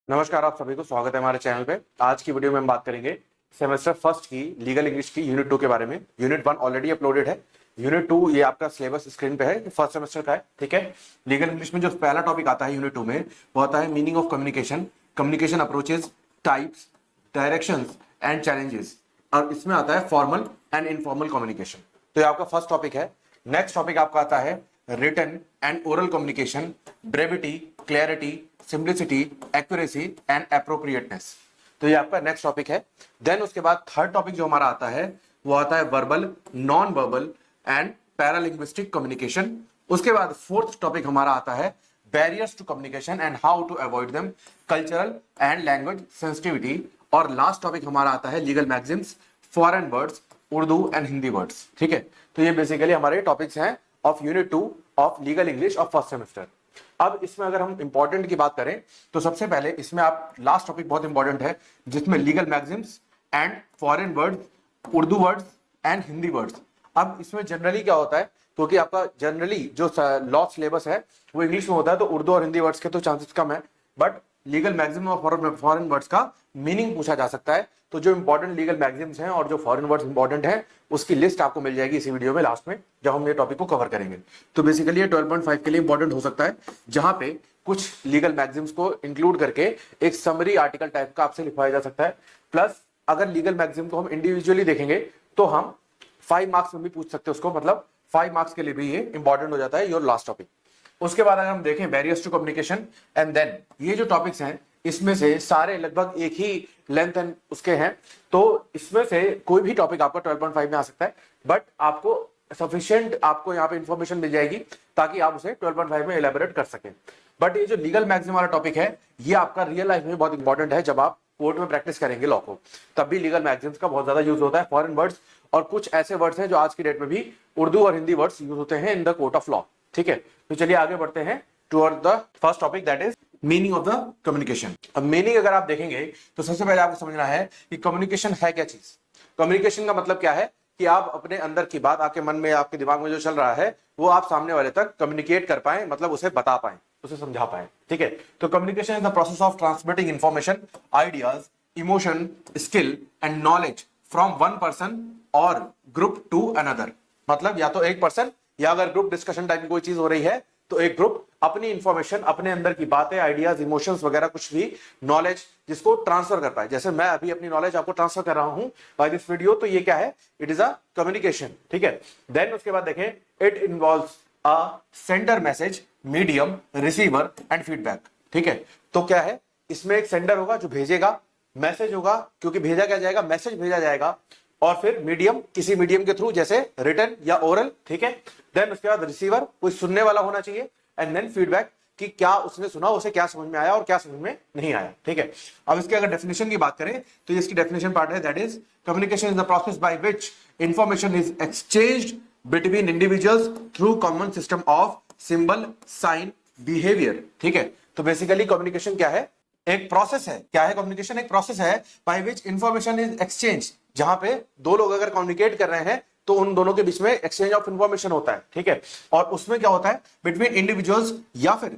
नमस्कार, आप सभी को स्वागत है हमारे चैनल पे। आज की वीडियो में हम बात करेंगे सेमेस्टर फर्स्ट की लीगल इंग्लिश की यूनिट 2 के बारे में। यूनिट 1 ऑलरेडी अपलोडेड है। यूनिट 2 ये आपका सिलेबस स्क्रीन पे है, फर्स्ट सेमेस्टर का है। ठीक है, लीगल इंग्लिश में जो पहला टॉपिक आता है यूनिट 2 में वो आता है meaning of communication, communication approaches, types, directions and challenges. और इसमें आता है फॉर्मल एंड इनफॉर्मल कम्युनिकेशन। तो ये आपका फर्स्ट टॉपिक है। नेक्स्ट टॉपिक आपका आता है written and oral communication, brevity, clarity, simplicity, accuracy and appropriateness. तो ये आपका नेक्स्ट टॉपिक है। देन उसके बाद थर्ड टॉपिक जो हमारा आता है वो आता है verbal, non verbal and paralinguistic communication. उसके बाद फोर्थ टॉपिक हमारा आता है barriers to communication and how to avoid them, cultural and language sensitivity. और लास्ट टॉपिक हमारा आता है legal magazines, foreign words, Urdu and Hindi words. ठीक है, तो ये बेसिकली हमारे टॉपिक्स हैं of unit 2 of legal English of first semester. अब इसमें अगर हम इंपॉर्टेंट की बात करें तो सबसे पहले इसमें आप लास्ट टॉपिक बहुत इंपॉर्टेंट है जिसमें legal magazines and foreign words, Urdu words and Hindi words. अब इसमें जनरली क्या होता है, क्योंकि आपका जनरली जो लॉ सिलेबस है वो इंग्लिश में होता है, तो उर्दू और हिंदी वर्ड्स के तो चांसेस कम है, बट लीगल मैगजीन और फॉरेन वर्ड्स का मीनिंग पूछा जा सकता है। तो जो इंपॉर्टेंट लीगल मैगजीन्स हैं और जो फॉरेन वर्ड्स इंपॉर्टेंट हैं उसकी लिस्ट आपको मिल जाएगी इसी वीडियो में लास्ट में जब हम ये टॉपिक को कवर करेंगे। तो बेसिकली ये 12.5 के लिए इंपॉर्टेंट हो सकता है, जहां पे कुछ लीगल मैगजीन्स को इंक्लूड करके एक समरी आर्टिकल टाइप का आपसे लिखवाया जा सकता है। प्लस अगर लीगल मैगजीन को हम इंडिविजुअली देखेंगे तो हम 5 मार्क्स में भी पूछ सकते हैं उसको, मतलब 5 मार्क्स के लिए भी ये इंपॉर्टेंट हो जाता है योर लास्ट टॉपिक। उसके बाद अगर हम देखें barriers to communication and then, ये जो टॉपिक्स हैं इसमें से सारे लगभग एक ही लेंथ एंड उसके हैं, तो इसमें से कोई भी टॉपिक आपका 12.5 में आ सकता है, बट आपको सफिशिएंट आपको यहाँ पे इंफॉर्मेशन मिल जाएगी ताकि आप उसे 12.5 में एलैबोरेट कर सकें। बट ये जो लीगल मैगजीन वाला टॉपिक है ये आपका रियल लाइफ में बहुत इंपॉर्टेंट है। जब आप कोर्ट में प्रैक्टिस करेंगे लॉ को तब भी लीगल मैगजीन्स का बहुत ज्यादा यूज होता है। फॉरेन वर्ड्स और कुछ ऐसे वर्ड्स हैं जो आज की डेट में भी उर्दू और हिंदी वर्ड्स यूज होते हैं इन द कोर्ट ऑफ लॉ। ठीक है, तो चलिए आगे बढ़ते हैं toward the first topic, that is meaning of the communication. अब मीनिंग अगर आप देखेंगे तो सबसे पहले आपको समझना है कि कम्युनिकेशन है क्या चीज। कम्युनिकेशन का मतलब क्या है कि आप अपने अंदर की बात, आपके मन में, आपके दिमाग में जो चल रहा है वो आप सामने वाले तक कम्युनिकेट कर पाए, मतलब उसे बता पाए, उसे समझा पाए। ठीक है, तो communication is the process of transmitting information, ideas, emotion, skill and knowledge from one person और ग्रुप टू अनदर। मतलब या तो एक पर्सन या अगर ग्रुप डिस्कशन टाइप की कोई चीज हो रही है तो एक ग्रुप अपनी इंफॉर्मेशन, अपने अंदर की बातें, आइडियाज, इमोशंस वगैरह कुछ भी नॉलेज जिसको ट्रांसफर कर पाए। जैसे मैं अभी अपनी नॉलेज आपको ट्रांसफर कर रहा हूं बाय दिस वीडियो, तो ये क्या है, इट इज अ कम्युनिकेशन। ठीक है, देन उसके बाद देखें it involves a sender message, medium, receiver and feedback. ठीक है, तो क्या है, इसमें एक सेंडर होगा जो भेजेगा, मैसेज होगा क्योंकि भेजा क्या जाएगा, मैसेज भेजा जाएगा, और फिर मीडियम, किसी मीडियम के थ्रू जैसे रिटन या ओरल। ठीक है, देन उसके बाद रिसीवर, कोई सुनने वाला होना चाहिए, एंड देन फीडबैक कि क्या उसने सुना, उसे क्या समझ में आया और क्या समझ में नहीं आया। ठीक है, अब इसके अगर डेफिनेशन की बात करें तो इसकी डेफिनेशन पार्ट है, that is communication is the process by which information is exchanged between individuals through common system of symbol, sign, behaviour. ठीक है, तो बेसिकली कम्युनिकेशन क्या है, एक प्रोसेस है। क्या है कम्युनिकेशन, एक प्रोसेस है bye which information is exchange, जहां पे दो लोग अगर कम्युनिकेट कर रहे हैं तो उन दोनों के बीच में एक्सचेंज ऑफ इंफॉर्मेशन होता है। ठीक है, और उसमें क्या होता है, बिटवीन इंडिविजुअल्स या फिर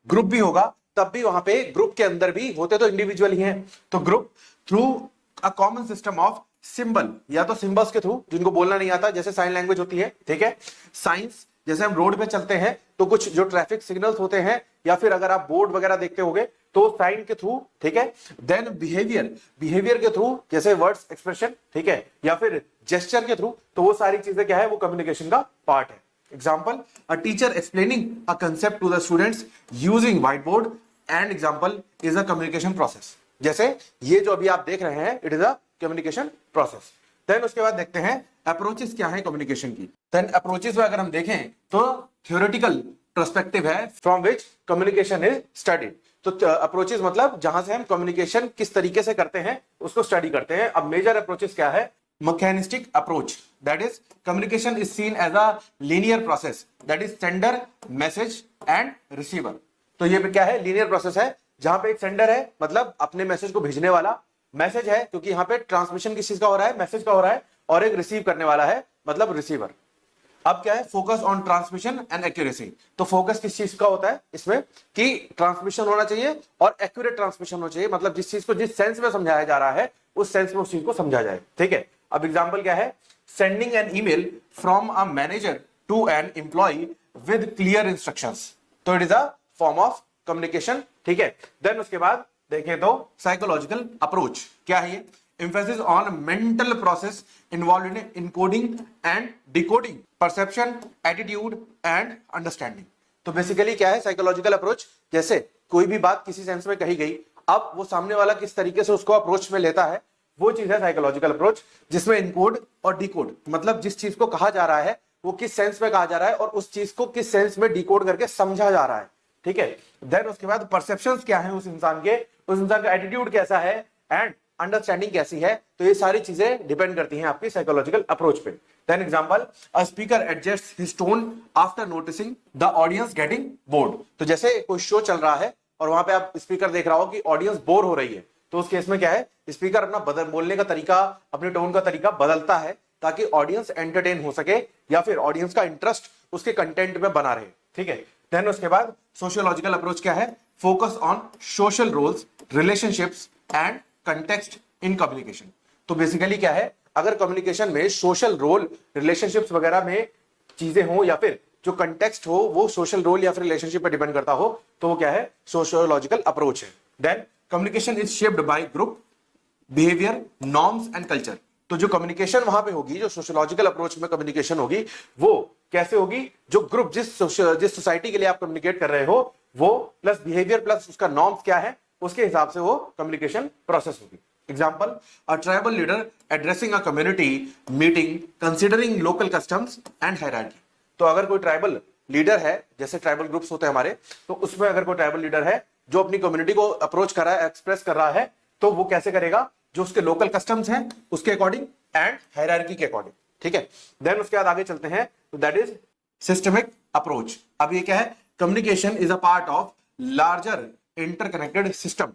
ग्रुप भी होगा, तब भी वहां पे ग्रुप के अंदर भी होते तो इंडिविजुअल ही हैं, तो group through a common system of symbol, या तो सिंबल्स के थ्रू जिनको बोलना नहीं आता, जैसे साइन लैंग्वेज होती है। ठीक है, साइंस, जैसे हम रोड पे चलते हैं तो कुछ जो ट्रैफिक सिग्नल्स होते हैं, या फिर अगर आप बोर्ड वगैरह देखते होंगे तो साइन के थ्रू। ठीक है, देन बिहेवियर, बिहेवियर के थ्रू जैसे वर्ड्स, एक्सप्रेशन। ठीक है, या फिर जेस्चर के थ्रू, तो वो सारी चीजें क्या है, वो कम्युनिकेशन का पार्ट है। Example, a teacher explaining a concept to the students using white board and example is a communication process. जैसे ये जो अभी आप देख रहे हैं, it is a communication process. Then उसके बाद देखते हैं अप्रोचेस क्या है कम्युनिकेशन की। देन अप्रोचेस में अगर हम देखें तो थ्योरेटिकल पर्सपेक्टिव है from which communication is studied. तो अप्रोचेस मतलब जहां से हम कम्युनिकेशन किस तरीके से करते हैं उसको स्टडी करते हैं। अब मेजर अप्रोचेस क्या है, mechanistic approach, that is communication is seen as a linear process, that is sender, message and receiver. तो ये क्या है, लीनियर प्रोसेस है जहां पे एक सेंडर है, मतलब अपने मैसेज को भेजने वाला, मैसेज है क्योंकि यहाँ पे ट्रांसमिशन किस चीज का हो रहा है, मैसेज का हो रहा है, और एक रिसीव करने वाला है, मतलब रिसीवर। अब क्या है, focus on transmission and accuracy. तो फोकस किस चीज का होता है इसमें कि ट्रांसमिशन होना चाहिए और एक्यूरेट ट्रांसमिशन होना चाहिए, मतलब जिस चीज को जिस सेंस में समझाया जा रहा है उस सेंस में उस चीज को समझा जाए। ठीक है, अब एग्जांपल क्या है, sending an email from a manager to an employ with clear instructions, तो it is a form of communication. ठीक है, देन उसके बाद देखें तो साइकोलॉजिकल अप्रोच क्या है ये, emphasis on mental process involved in encoding and decoding perception, attitude and understanding। तो बेसिकली क्या है साइकोलॉजिकल अप्रोच, जैसे कोई भी बात किसी सेंस में कही गई, अब वो सामने वाला किस तरीके से उसको अप्रोच में लेता है, वो चीज है साइकोलॉजिकल अप्रोच, जिसमें इनकोड और डिकोड, मतलब जिस चीज को कहा जा रहा है वो किस सेंस में कहा जा रहा है और उस चीज को किस सेंस में डिकोड करके समझा जा रहा है। ठीक है, देन उसके बाद परसेप्शंस क्या है उस इंसान के, उस इंसान का एटीट्यूड कैसा है एंड अंडरस्टैंडिंग कैसी है, तो ये सारी चीजें डिपेंड करती हैं आपकी साइकोलॉजिकल अप्रोच पे। Then example, a speaker adjusts his tone after noticing the audience getting bored. तो जैसे कोई शो चल रहा है और वहां पे आप स्पीकर देख रहा हो कि ऑडियंस बोर हो रही है, तो उस केस में क्या है, स्पीकर अपना बोलने का तरीका, अपने टोन का तरीका बदलता है ताकि ऑडियंस एंटरटेन हो सके या फिर ऑडियंस का इंटरेस्ट उसके कंटेंट में बना रहे। ठीक है, देन उसके बाद सोशियोलॉजिकल अप्रोच क्या है, focus on social roles, relationships and context in communication. तो बेसिकली क्या है, अगर कम्युनिकेशन में सोशल रोल, रिलेशनशिप्स वगैरह में चीजें हो या फिर जो कंटेक्स्ट हो वो सोशल रोल या फिर रिलेशनशिप पर डिपेंड करता हो, तो वो क्या है, सोशियोलॉजिकल अप्रोच है। Then communication is shaped by group behaviour, norms and culture. तो जो कम्युनिकेशन वहां पे होगी, जो सोशियोलॉजिकल अप्रोच में कम्युनिकेशन होगी, वो कैसे होगी, जो ग्रुप जिस सोसाइटी के लिए आप कम्युनिकेट कर रहे हो वो प्लस बिहेवियर प्लस उसका नॉर्म्स क्या है, उसके हिसाब से वो कम्युनिकेशन प्रोसेस होगी। Example, a tribal leader addressing a community meeting considering local customs and hierarchy. तो अगर कोई ट्राइबल लीडर है, जैसे ट्राइबल ग्रुप्स होते हैं हमारे, तो उसमें अगर कोई ट्राइबल लीडर है जो अपनी कम्युनिटी को अप्रोच कर रहा है, एक्सप्रेस कर रहा है, तो वो कैसे करेगा, जो उसके लोकल कस्टम्स हैं उसके अकॉर्डिंग एंड हायरार्की के अकॉर्डिंग। ठीक है, देन उसके बाद आगे चलते हैं, तो दैट इज सिस्टमिक अप्रोच। अब ये क्या है, communication is a part of larger interconnected system,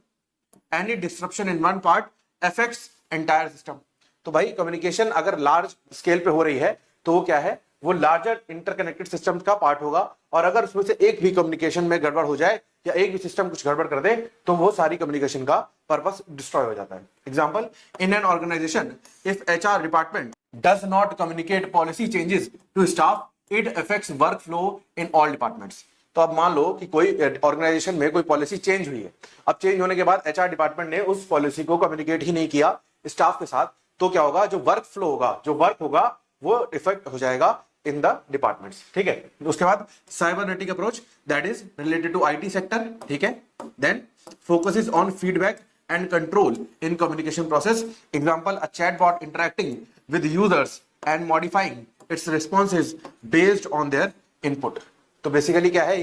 any disruption in one part affects entire system. तो भाई कम्युनिकेशन अगर लार्ज स्केल पे हो रही है तो वो क्या है, वो लार्जर इंटरकनेक्टेड सिस्टम का पार्ट होगा, और अगर उसमें से एक भी कम्युनिकेशन में गड़बड़ हो जाए या एक भी सिस्टम कुछ गड़बड़ कर दे तो वो सारी कम्युनिकेशन का पर्पस डिस्ट्रॉय हो जाता है। Example, in an organization if HR department does not communicate policy changes to staff, it affects work flow in all departments. तो अब मान लो कि कोई ऑर्गेनाइजेशन में कोई पॉलिसी चेंज हुई है, अब चेंज होने के बाद एचआर डिपार्टमेंट ने उस पॉलिसी को कम्युनिकेट ही नहीं किया स्टाफ के साथ, तो क्या होगा, जो वर्क फ्लो होगा, जो वर्क होगा वो इफेक्ट हो जाएगा इन द डिपार्टमेंट्स। ठीक है, उसके बाद cybernetic approach, that is related to IT sector. ठीक है, then focuses on feedback and control in communication process. Example, a chatbot interacting with users and modifying its responses based on their input. तो basically क्या है,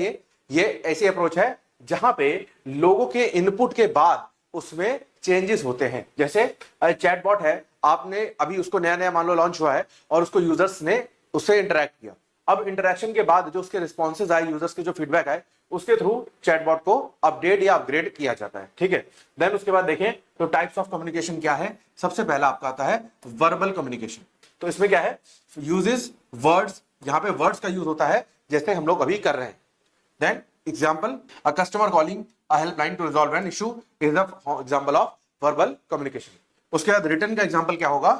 ये ऐसी approach है जहां पे लोगों के इनपुट के बाद उसमें चेंजेस होते हैं। जैसे चैटबॉट है, आपने अभी उसको नया नया मान लो लॉन्च हुआ है और उसको यूजर्स ने उससे इंटरेक्ट किया, अब इंटरेक्शन के बाद जो उसके रिस्पॉन्सेज आए, यूजर्स के जो फीडबैक आए, उसके थ्रू चैटबॉट को अपडेट या अपग्रेड किया जाता है। ठीक है, देन उसके बाद देखें तो टाइप्स ऑफ कम्युनिकेशन क्या है। सबसे पहला आपका आता है वर्बल कम्युनिकेशन। तो इसमें क्या है, यूजेस वर्ड्स, यहां पे वर्ड्स का यूज होता है जैसे हम लोग अभी कर रहे हैं। Then example, a customer calling a helpline to resolve an issue is the example of verbal communication. उसके बाद रिटन का एग्जांपल क्या होगा,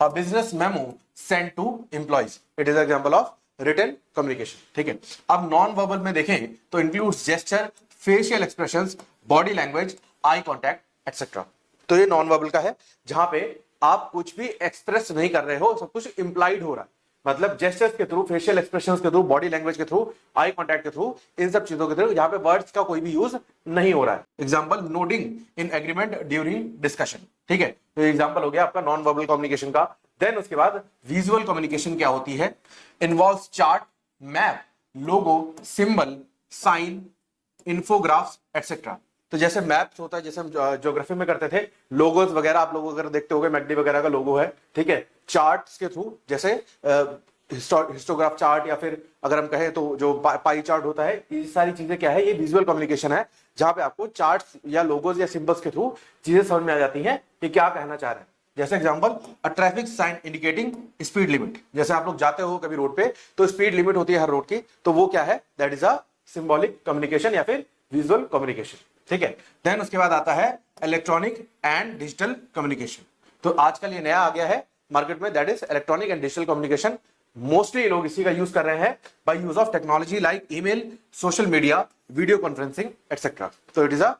a business memo send to employees, it is example of written communication. ठीक है, अब non verbal में देखें तो includes gesture, facial expressions, body language, eye contact etcetera. तो ये नॉन वर्बल का है, जहां पे आप कुछ भी एक्सप्रेस नहीं कर रहे हो, सब कुछ इंप्लाइड हो रहा है, मतलब जेस्चर्स के थ्रू, फेशियल एक्सप्रेशंस के थ्रू, बॉडी लैंग्वेज के थ्रू, आई कांटेक्ट के थ्रू, इन सब चीजों के थ्रू, यहाँ पे वर्ड्स का कोई भी यूज नहीं हो रहा है। Example, nodding in agreement during discussion. ठीक है, तो एग्जांपल हो गया आपका नॉन वर्बल कम्युनिकेशन का। देन उसके बाद विजुअल कम्युनिकेशन क्या होती है, इन्वॉल्व्स चार्ट, मैप, लोगो, सिंबल, साइन, इन्फोग्राफ्स एटसेट्रा। तो जैसे मैप्स होता है, जैसे हम ज्योग्राफी में करते थे, लोगोज वगैरह आप लोग अगर देखते होंगे, मैकडी वगैरह का लोगो है। ठीक है, चार्ट्स के थ्रू, जैसे हिस्टोग्राफ चार्ट या फिर अगर हम कहें तो जो पाई चार्ट होता है, ये सारी चीजें क्या है, ये विजुअल कम्युनिकेशन है, जहां पे आपको चार्ट्स या लोगोज या सिंबल्स के थ्रू चीजें समझ में आ जाती हैं कि क्या कहना चाह रहे हैं। जैसे example a traffic sign indicating speed limit, जैसे आप लोग जाते हो कभी रोड पे तो स्पीड लिमिट होती है हर रोड की, तो वो क्या है, that is a symbolic communication या फिर विजुअल कम्युनिकेशन, ठीक है। देन उसके बाद आता है इलेक्ट्रॉनिक एंड डिजिटल कम्युनिकेशन। तो आजकल ये नया आ गया है मार्केट में, that is electronic and digital communication. Mostly लोग इसी का यूज कर रहे हैं by use of technology like email, social media, video conferencing etcetera. तो it is a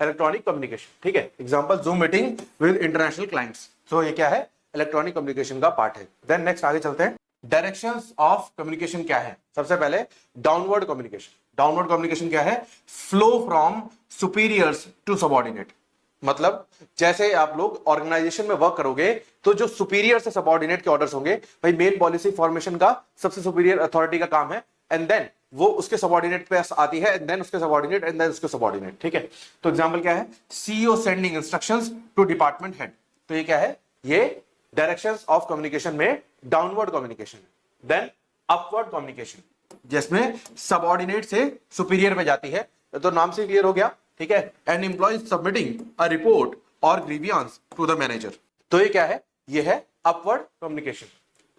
electronic communication, ठीक है। Example Zoom meeting with international clients, तो ये क्या है, इलेक्ट्रॉनिक कम्युनिकेशन का पार्ट है। देन नेक्स्ट आगे चलते हैं, डायरेक्शंस ऑफ कम्युनिकेशन क्या है। सबसे पहले डाउनवर्ड कम्युनिकेशन। डाउनवर्ड कम्युनिकेशन क्या है, flow from superiors to subordinate. मतलब जैसे आप लोग ऑर्गेनाइजेशन में वर्क करोगे तो जो सुपीरियर से सबऑर्डिनेट के ऑर्डर्स होंगे, भाई मेन पॉलिसी फॉर्मेशन का सबसे सुपीरियर अथॉरिटी का काम है, एंड देन वो उसके सबऑर्डिनेट पे आती है, एंड देन उसके सबऑर्डिनेट, एंड देन उसके सबऑर्डिनेट, ठीक है। तो एग्जांपल क्या है, CEO sending instructions to department head. तो ये क्या है, ये डायरेक्शंस ऑफ कम्युनिकेशन में डाउनवर्ड कम्युनिकेशन है। देन अपवर्ड कम्युनिकेशन, जिसमें सबऑर्डिनेट से सुपीरियर पे जाती है, तो नाम से क्लियर हो गया, ठीक है। An employee submitting a report और ग्रीवियंस टू द मैनेजर। तो ये क्या है, ये है अपवर्ड कम्युनिकेशन।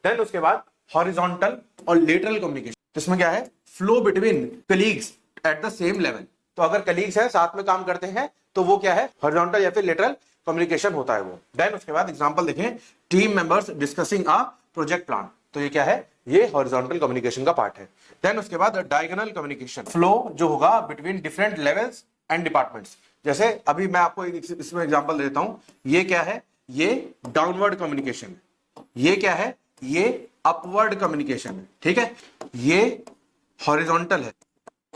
देन उसके बाद हॉरिजॉन्टल और लेटरल कम्युनिकेशन, जिसमें क्या है, flow between colleagues at the same level. तो अगर कलीग्स हैं, साथ में काम करते हैं, तो वो क्या है, हॉरिजॉन्टल या फिर लेटरल कम्युनिकेशन होता है वो। देन उसके बाद एग्जांपल देखें, team members discussing a project plan. तो ये क्या है, ये हॉरिजॉन्टल कम्युनिकेशन का पार्ट है। देन उसके बाद डायगोनल कम्युनिकेशन, फ्लो जो होगा between different levels and departments. जैसे अभी मैं आपको इसमें एग्जांपल देता हूं, ये क्या है, ये डाउनवर्ड कम्युनिकेशन है, ये क्या है, ये अपवर्ड कम्युनिकेशन है, ठीक है, ये हॉरिजॉन्टल है,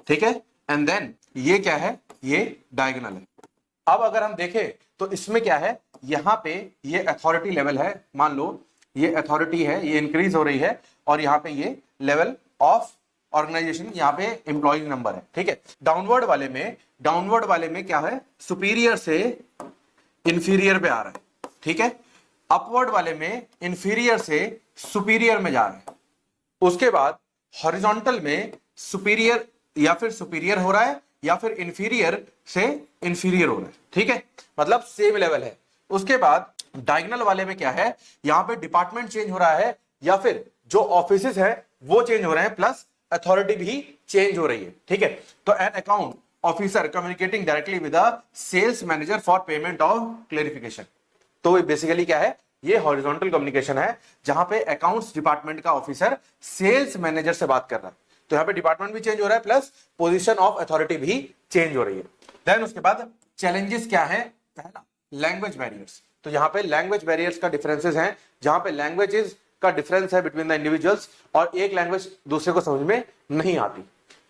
ठीक है, एंड देन ये क्या है, ये डायगोनल है। अब अगर हम देखें तो इसमें क्या है, यहां पे ये अथॉरिटी लेवल है, मान लो ये अथॉरिटी है, ये इंक्रीज हो रही है, और यहां पे ये लेवल ऑफ ऑर्गेनाइजेशन, यहां पे एम्प्लॉय नंबर है, ठीक है। डाउनवर्ड वाले में क्या है, सुपीरियर से इंफीरियर पे आ रहा है, ठीक है। अपवर्ड वाले में इंफीरियर से सुपीरियर में जा रहा है। उसके बाद हॉरिजॉन्टल में सुपीरियर या फिर सुपीरियर हो रहा है, या फिर इंफीरियर से इंफीरियर हो रहा है, ठीक है, मतलब सेम लेवल है। उसके बाद डायगोनल वाले में क्या है, यहां पे डिपार्टमेंट चेंज हो रहा है, या फिर जो ऑफिसेस है वो चेंज हो रहे हैं, प्लस अथॉरिटी भी चेंज हो रही है, ठीक है। तो an account officer communicating directly with a sales manager for payment of clarification. तो बेसिकली क्या है, ये हॉरिजॉन्टल कम्युनिकेशन है, जहां पे अकाउंट्स डिपार्टमेंट का ऑफिसर सेल्स मैनेजर से बात कर रहा है। तो यहां पे डिपार्टमेंट भी चेंज हो रहा है, प्लस पोजीशन ऑफ अथॉरिटी भी चेंज हो रही है। देन उसके बाद चैलेंजेस क्या है, पहला लैंग्वेज बैरियर्स। तो यहां पे लैंग्वेज बैरियर्स का डिफरेंसेस हैं, जहां पे लैंग्वेजेस का डिफरेंस है बिटवीन द इंडिविजुअल्स, और एक लैंग्वेज दूसरे को समझ में नहीं आती।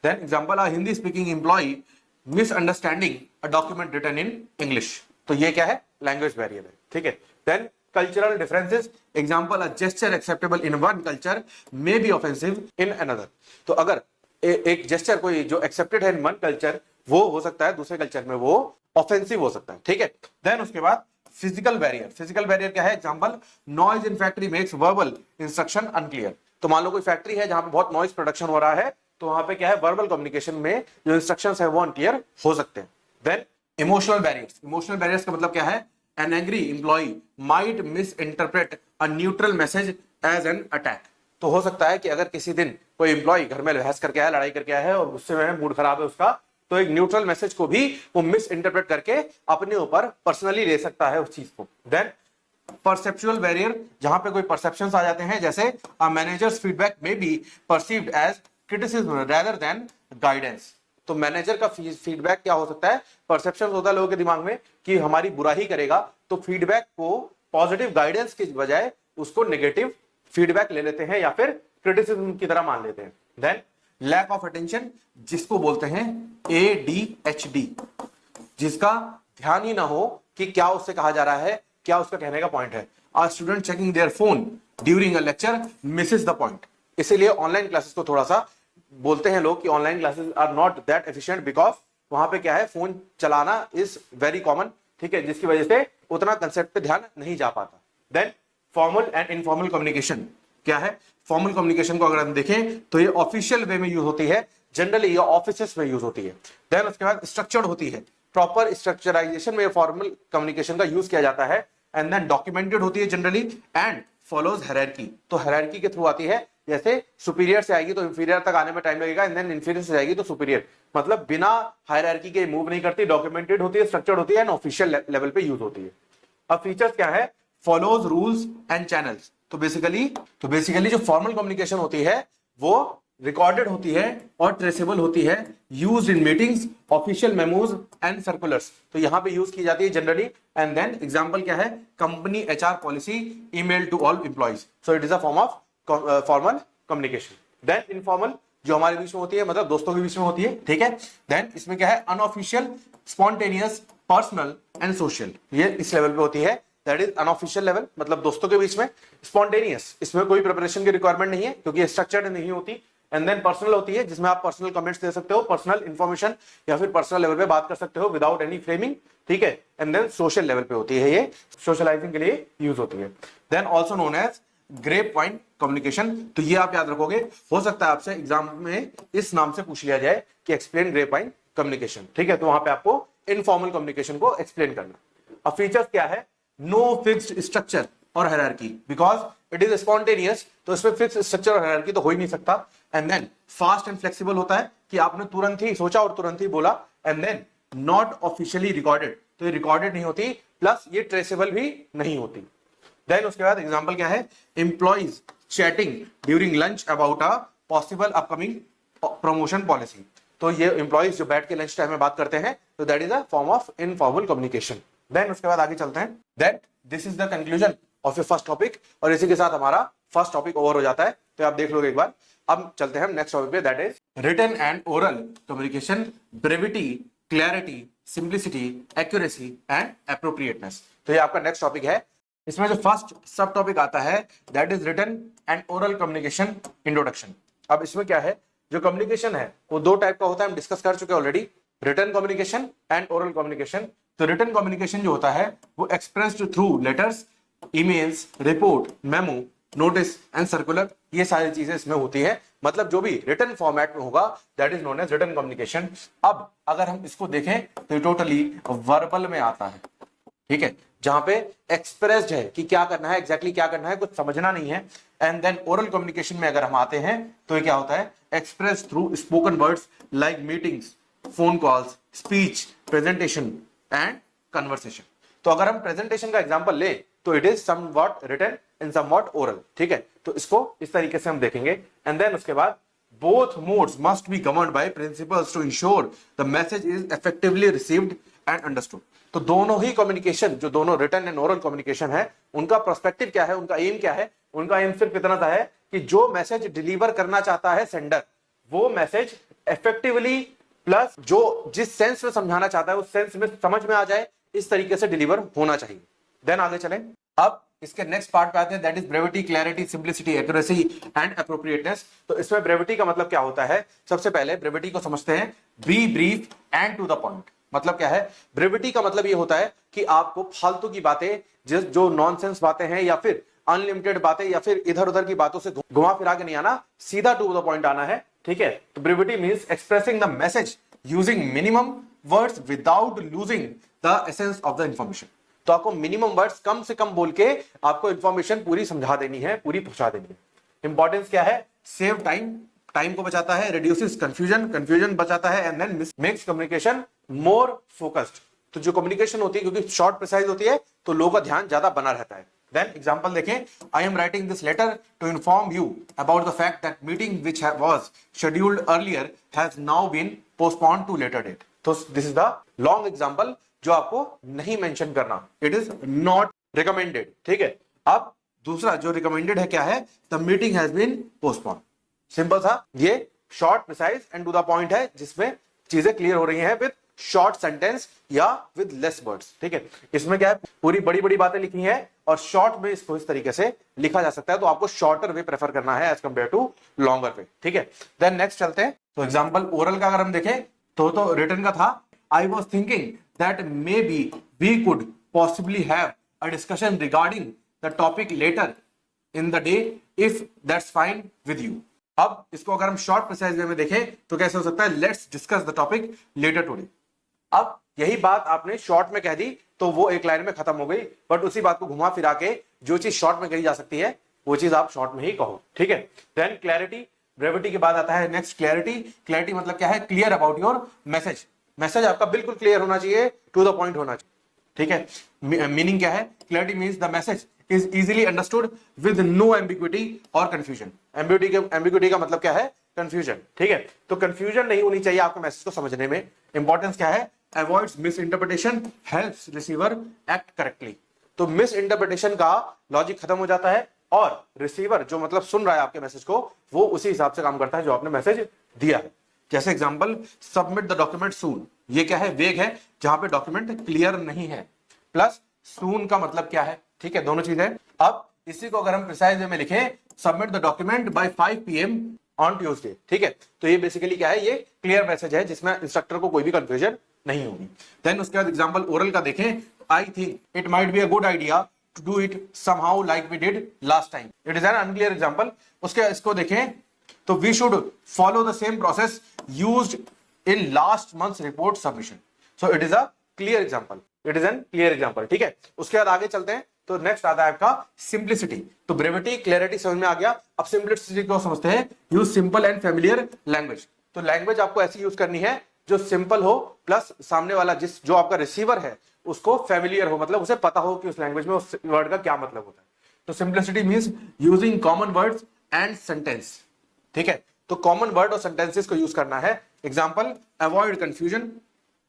Then example, a Hindi speaking employee misunderstanding a document written in English. तो ये क्या है, लैंग्वेज बैरियर है, ठीक है। Then cultural differences, example, a gesture acceptable in one culture may be offensive in another. तो अगर एक जेस्चर कोई जो एक्सेप्टेड है इन वन कल्चर, वो हो सकता है दूसरे कल्चर में वो ऑफेंसिव हो सकता है, ठीक है। देन उसके बाद फिजिकल बैरियर क्या है, example, noise in factory makes verbal instruction unclear. तो मान लो कोई फैक्ट्री है जहां पे बहुत नॉइज प्रोडक्शन हो रहा है, तो वहां पे क्या है, वर्बल कम्युनिकेशन में जो इंस्ट्रक्शंस है वो अनक्लियर हो सकते हैं। देन इमोशनल बैरियर्स का मतलब क्या है, an angry employee might misinterpret a neutral message as an attack. तो हो सकता है कि अगर किसी दिन कोई एम्प्लॉय घर में बहस करके आया, लड़ाई करके आया है, और गुस्से में है, मूड खराब है उसका, तो एक न्यूट्रल मैसेज को भी वो मिस इंटरप्रेट करके अपने ऊपर पर्सनली ले सकता है उस चीज को। देन परसेप्चुअल बैरियर, जहां पे कोई परसेप्शंस आ जाते हैं, जैसे a manager's feedback may be perceived as criticism rather than guidance. तो मैनेजर का फीडबैक क्या हो सकता है, परसेप्शन होता है लोगों के दिमाग में कि हमारी बुरा ही करेगा, तो फीडबैक को पॉजिटिव गाइडेंस की बजाय उसको नेगेटिव फीडबैक ले लेते हैं, या फिर क्रिटिसिज्म की तरह मान लेते हैं। देन लैक ऑफ अटेंशन, जिसको बोलते हैं ADHD, जिसका ध्यान ही ना हो कि क्या उससे कहा जा रहा है, क्या उसका कहने का पॉइंट है। A student checking their phone during a lecture misses the point. इसीलिए ऑनलाइन क्लासेस को थोड़ा सा बोलते हैं लोग कि online classes are not that efficient, because वहां पे क्या है, फोन चलाना इज वेरी कॉमन, ठीक है, जिसकी वजह से उतना कंसेप्ट पे ध्यान नहीं जा पाता। Then formal and informal communication क्या है, फॉर्मल कम्युनिकेशन को अगर हम देखें तो ये ऑफिशियल वे में यूज होती है, जनरली ये ऑफिसेस में यूज होती है। देन उसके बाद स्ट्रक्चर्ड होती है, प्रॉपर स्ट्रक्चराइजेशन में फॉर्मल कम्युनिकेशन का यूज किया जाता है, एंड देन डॉक्यूमेंटेड होती है जनरली एंड फॉलोज हायरार्की। तो हायरार्की के थ्रू आती है, जैसे सुपीरियर से आएगी तो इंफीरियर तक आने में टाइम लगेगा, एंड देन इंफीरियर से जाएगी तो सुपीरियर, मतलब बिना हायरार्की के मूव नहीं करती, डॉक्यूमेंटेड होती है, स्ट्रक्चर्ड होती है एंड ऑफिशियल लेवल पे यूज होती है। अब फीचर्स क्या है, फॉलोज रूल्स एंड चैनल्स। तो बेसिकली जो फॉर्मल कम्युनिकेशन होती है वो रिकॉर्डेड होती है और ट्रेसेबल होती है, used in meetings, official memos and circulars. तो यहां पे यूज की जाती है जनरली। एंड देन एग्जांपल क्या है, company HR policy, email to all employees. So it is a form of formal communication. Then informal जो हमारे बीच में होती है, मतलब दोस्तों के बीच में होती है, ठीक है। देन इसमें क्या है, unofficial, spontaneous, personal and social. ये इस लेवल पे होती है, दैट इज अनऑफिशियल लेवल, मतलब दोस्तों के बीच में। स्पॉन्टेनियस, इसमें कोई प्रिपरेशन की रिक्वायरमेंट नहीं है क्योंकि स्ट्रक्चर्ड नहीं होती। एंड देन पर्सनल होती है, जिसमें आप पर्सनल कमेंट्स दे सकते हो, पर्सनल इंफॉर्मेशन या फिर पर्सनल लेवल पे बात कर सकते हो विदाउट एनी फ्रेमिंग, ठीक है। एंड देन सोशल लेवल पे होती है, ये सोशलाइजिंग के लिए यूज होती है। Then also known as grapevine communication. तो ये आप याद रखोगे, हो सकता है आपसे एग्जाम में इस नाम से पूछ लिया जाए कि एक्सप्लेन ग्रेप वाइन कम्युनिकेशन, ठीक है। तो वहां पे आपको इनफॉर्मल कम्युनिकेशन को एक्सप्लेन करना। अब फीचर्स क्या है, नो फिक्स्ड स्ट्रक्चर और hierarchy, because it is spontaneous, तो इसमें फिक्स स्ट्रक्चर और हायरार्की तो हो ही नहीं सकता। And then fast and flexible होता है कि आपने तुरंत ही सोचा और तुरंत ही बोला। And then not officially recorded, तो ये रिकॉर्डेड नहीं होती, प्लस ये ट्रेसेबल भी नहीं होती। देन उसके बाद एग्जांपल क्या है, employees chatting during lunch about a possible upcoming promotion policy. तो ये एम्प्लॉइज जो बैठ के लंच टाइम में बात करते हैं, तो that is a form of informal communication. Then उसके बाद आगे चलते हैं, that this is the conclusion of your first topic, और इसी के साथ हमारा फर्स्ट टॉपिक ओवर हो जाता है। तो आप देख लोगे एक बार। अब चलते हैं नेक्स्ट टॉपिक पे, that is written and oral communication, brevity, clarity, simplicity, accuracy and appropriateness. तो ये आपका नेक्स्ट टॉपिक है। इसमें जो फर्स्ट सब टॉपिक आता है, that is written and oral communication introduction. अब इसमें क्या है, जो कम्युनिकेशन है वो दो टाइप का होता है, हम डिस्कस कर चुके हैं already, written communication and oral communication. तो रिटन कम्युनिकेशन जो होता है वो expressed through letters, emails, report, memo, notice and circular, ये सारी चीजें इसमें होती है। मतलब जो भी रिटन फॉर्मेट में होगा that is known as written communication. अब अगर हम इसको देखें तो टोटली वर्बल में आता है, ठीक है, जहां पे एक्सप्रेस्ड है कि क्या करना है, एग्जैक्टली क्या करना है, कुछ समझना नहीं है। एंड देन ओरल कम्युनिकेशन में अगर हम आते हैं तो ये क्या होता है, express through spoken words like meetings, phone calls, speech, presentation and conversation. तो अगर हम प्रेजेंटेशन का एग्जांपल ले तो it is somewhat written and somewhat oral, ठीक है। तो इसको इस तरीके से हम देखेंगे। एंड देन उसके बाद both modes must be governed by principles to ensure the message is effectively received and understood. तो दोनों ही कम्युनिकेशन, जो दोनों रिटन एंड ओरल कम्युनिकेशन है, उनका पर्सपेक्टिव क्या है, उनका एम क्या है, उनका एम सिर्फ इतना सा है कि जो मैसेज डिलीवर करना चाहता है सेंडर, वो मैसेज इफेक्टिवली प्लस जो जिस सेंस में समझाना चाहता है उस सेंस में समझ में आ जाए, इस तरीके से डिलीवर होना चाहिए। देन आगे चलें, अब इसके नेक्स्ट पार्ट पे आते हैं, that is brevity, clarity, simplicity, accuracy and appropriateness. तो इसमें ब्रेविटी का मतलब क्या होता है, सबसे पहले ब्रेविटी को समझते हैं, be brief and to the point. मतलब क्या है, ब्रेविटी का मतलब ये होता है कि आपको फालतू की बातें, जो नॉनसेंस बातें हैं या फिर अनलिमिटेड बातें या फिर इधर उधर की बातों से घुमा फिरा के नहीं आना, सीधा टू द पॉइंट आना है, ठीक है। तो brevity means expressing the message using minimum words without losing the essence of the information. तो आपको मिनिमम वर्ड्स कम से कम बोल के आपको इंफॉर्मेशन पूरी समझा देनी है, पूरी पहुंचा देनी है। इंपॉर्टेंस क्या है, सेव टाइम, टाइम को बचाता है, रिड्यूसेस कंफ्यूजन, कंफ्यूजन बचाता है, and then makes communication more focused. तो जो कम्युनिकेशन होती है क्योंकि शॉर्ट प्रिसाइज होती है तो लोगों का ध्यान ज्यादा बना रहता है। देन एग्जांपल देखें, I am writing this letter to inform you about the fact that meeting which was scheduled earlier has now been postponed to later date. तो this is the long example जो आपको नहीं mention करना, it is not recommended, ठीक है। अब दूसरा जो रिकमेंडेड है क्या है, the meeting has been postponed. Simple सा, ये short precise and to the point है, जिसमें चीजें क्लियर हो रही हैं विद शॉर्ट सेंटेंस या विद लेस वर्ड्स, ठीक है। इसमें क्या है, पूरी बड़ी बड़ी बातें लिखी हैं और शॉर्ट में इसको इस तरीके से लिखा जा सकता है, तो आपको शॉर्टर वे प्रेफर करना है एज कंपेयर टू लॉन्गर वे, ठीक है। देन नेक्स्ट चलते हैं, तो एग्जांपल ओरल का अगर हम देखें तो रिटन का था, I was thinking that maybe we could possibly have a discussion regarding the topic later in the day if that's fine with you. अब इसको अगर हम शॉर्ट प्रिसाइज वे में देखें तो कैसे हो सकता है, let's discuss the topic later today. अब यही बात आपने शॉर्ट में कह दी तो वो एक लाइन में खत्म हो गई, बट उसी बात को घुमा फिरा के जो चीज शॉर्ट में कही जा सकती है वो चीज आप शॉर्ट में ही कहो, ठीक है। देन क्लैरिटी, ब्रेविटी के बाद आता है नेक्स्ट क्लैरिटी। क्लैरिटी मतलब क्या है, clear about your message, message आपका बिल्कुल क्लियर होना चाहिए, टू द पॉइंट होना चाहिए, ठीक है। मीनिंग क्या है, clarity means the message is easily understood with no ambiguity और कंफ्यूजन। एम्बिग्विटी का मतलब क्या है, कंफ्यूजन, ठीक है। तो कंफ्यूजन नहीं होनी चाहिए आपके मैसेज को समझने में। इंपॉर्टेंस क्या है, avoids miss interpretation, helps receiver act correctly. तो मिस इंटरप्रिटेशन का लॉजिक खत्म हो जाता है और रिसीवर जो मतलब सुन रहा है आपके मैसेज को, वो उसी हिसाब से काम करता है जो आपने मैसेज दिया है। जैसे एग्जांपल, सबमिट द डॉक्यूमेंट सून, ये क्या है, वेग है जहां पे डॉक्यूमेंट क्लियर नहीं है, प्लस सून का मतलब क्या है, ठीक है, दोनों चीजें। अब इसी को अगर हम प्रिसाइज वे में लिखें, submit the document bye 5 PM on Tuesday, ठीक है, तो ये बेसिकली क्या है, ये क्लियर मैसेज है जिसमें इंस्ट्रक्टर को कोई भी कंफ्यूजन नहीं होगी। देन उसके बाद एग्जांपल ओरल का देखें, I think it might be a good idea to do it somehow like we did last time, it is an unclear example. उसके इसको देखें तो we should follow the same process used in last month's report submission, so it is a clear example, it is an clear example, ठीक है। उसके बाद आगे चलते हैं, तो नेक्स्ट आता है आपका सिंप्लिसिटी। तो ब्रेविटी क्लैरिटी समझ में आ गया, अब सिंप्लिसिटी को समझते हैं। Use simple and familiar language, तो लैंग्वेज आपको ऐसी यूज करनी है जो सिंपल हो, प्लस सामने वाला जो आपका रिसीवर है उसको फेमिलियर हो, मतलब उसे पता हो कि उस लैंग्वेज में उस वर्ड का क्या मतलब होता है। तो simplicity means using common words and sentence, ठीक है। तो कॉमन वर्ड और सेंटेंसेस को यूज करना है। एग्जांपल, अवॉइड कंफ्यूजन,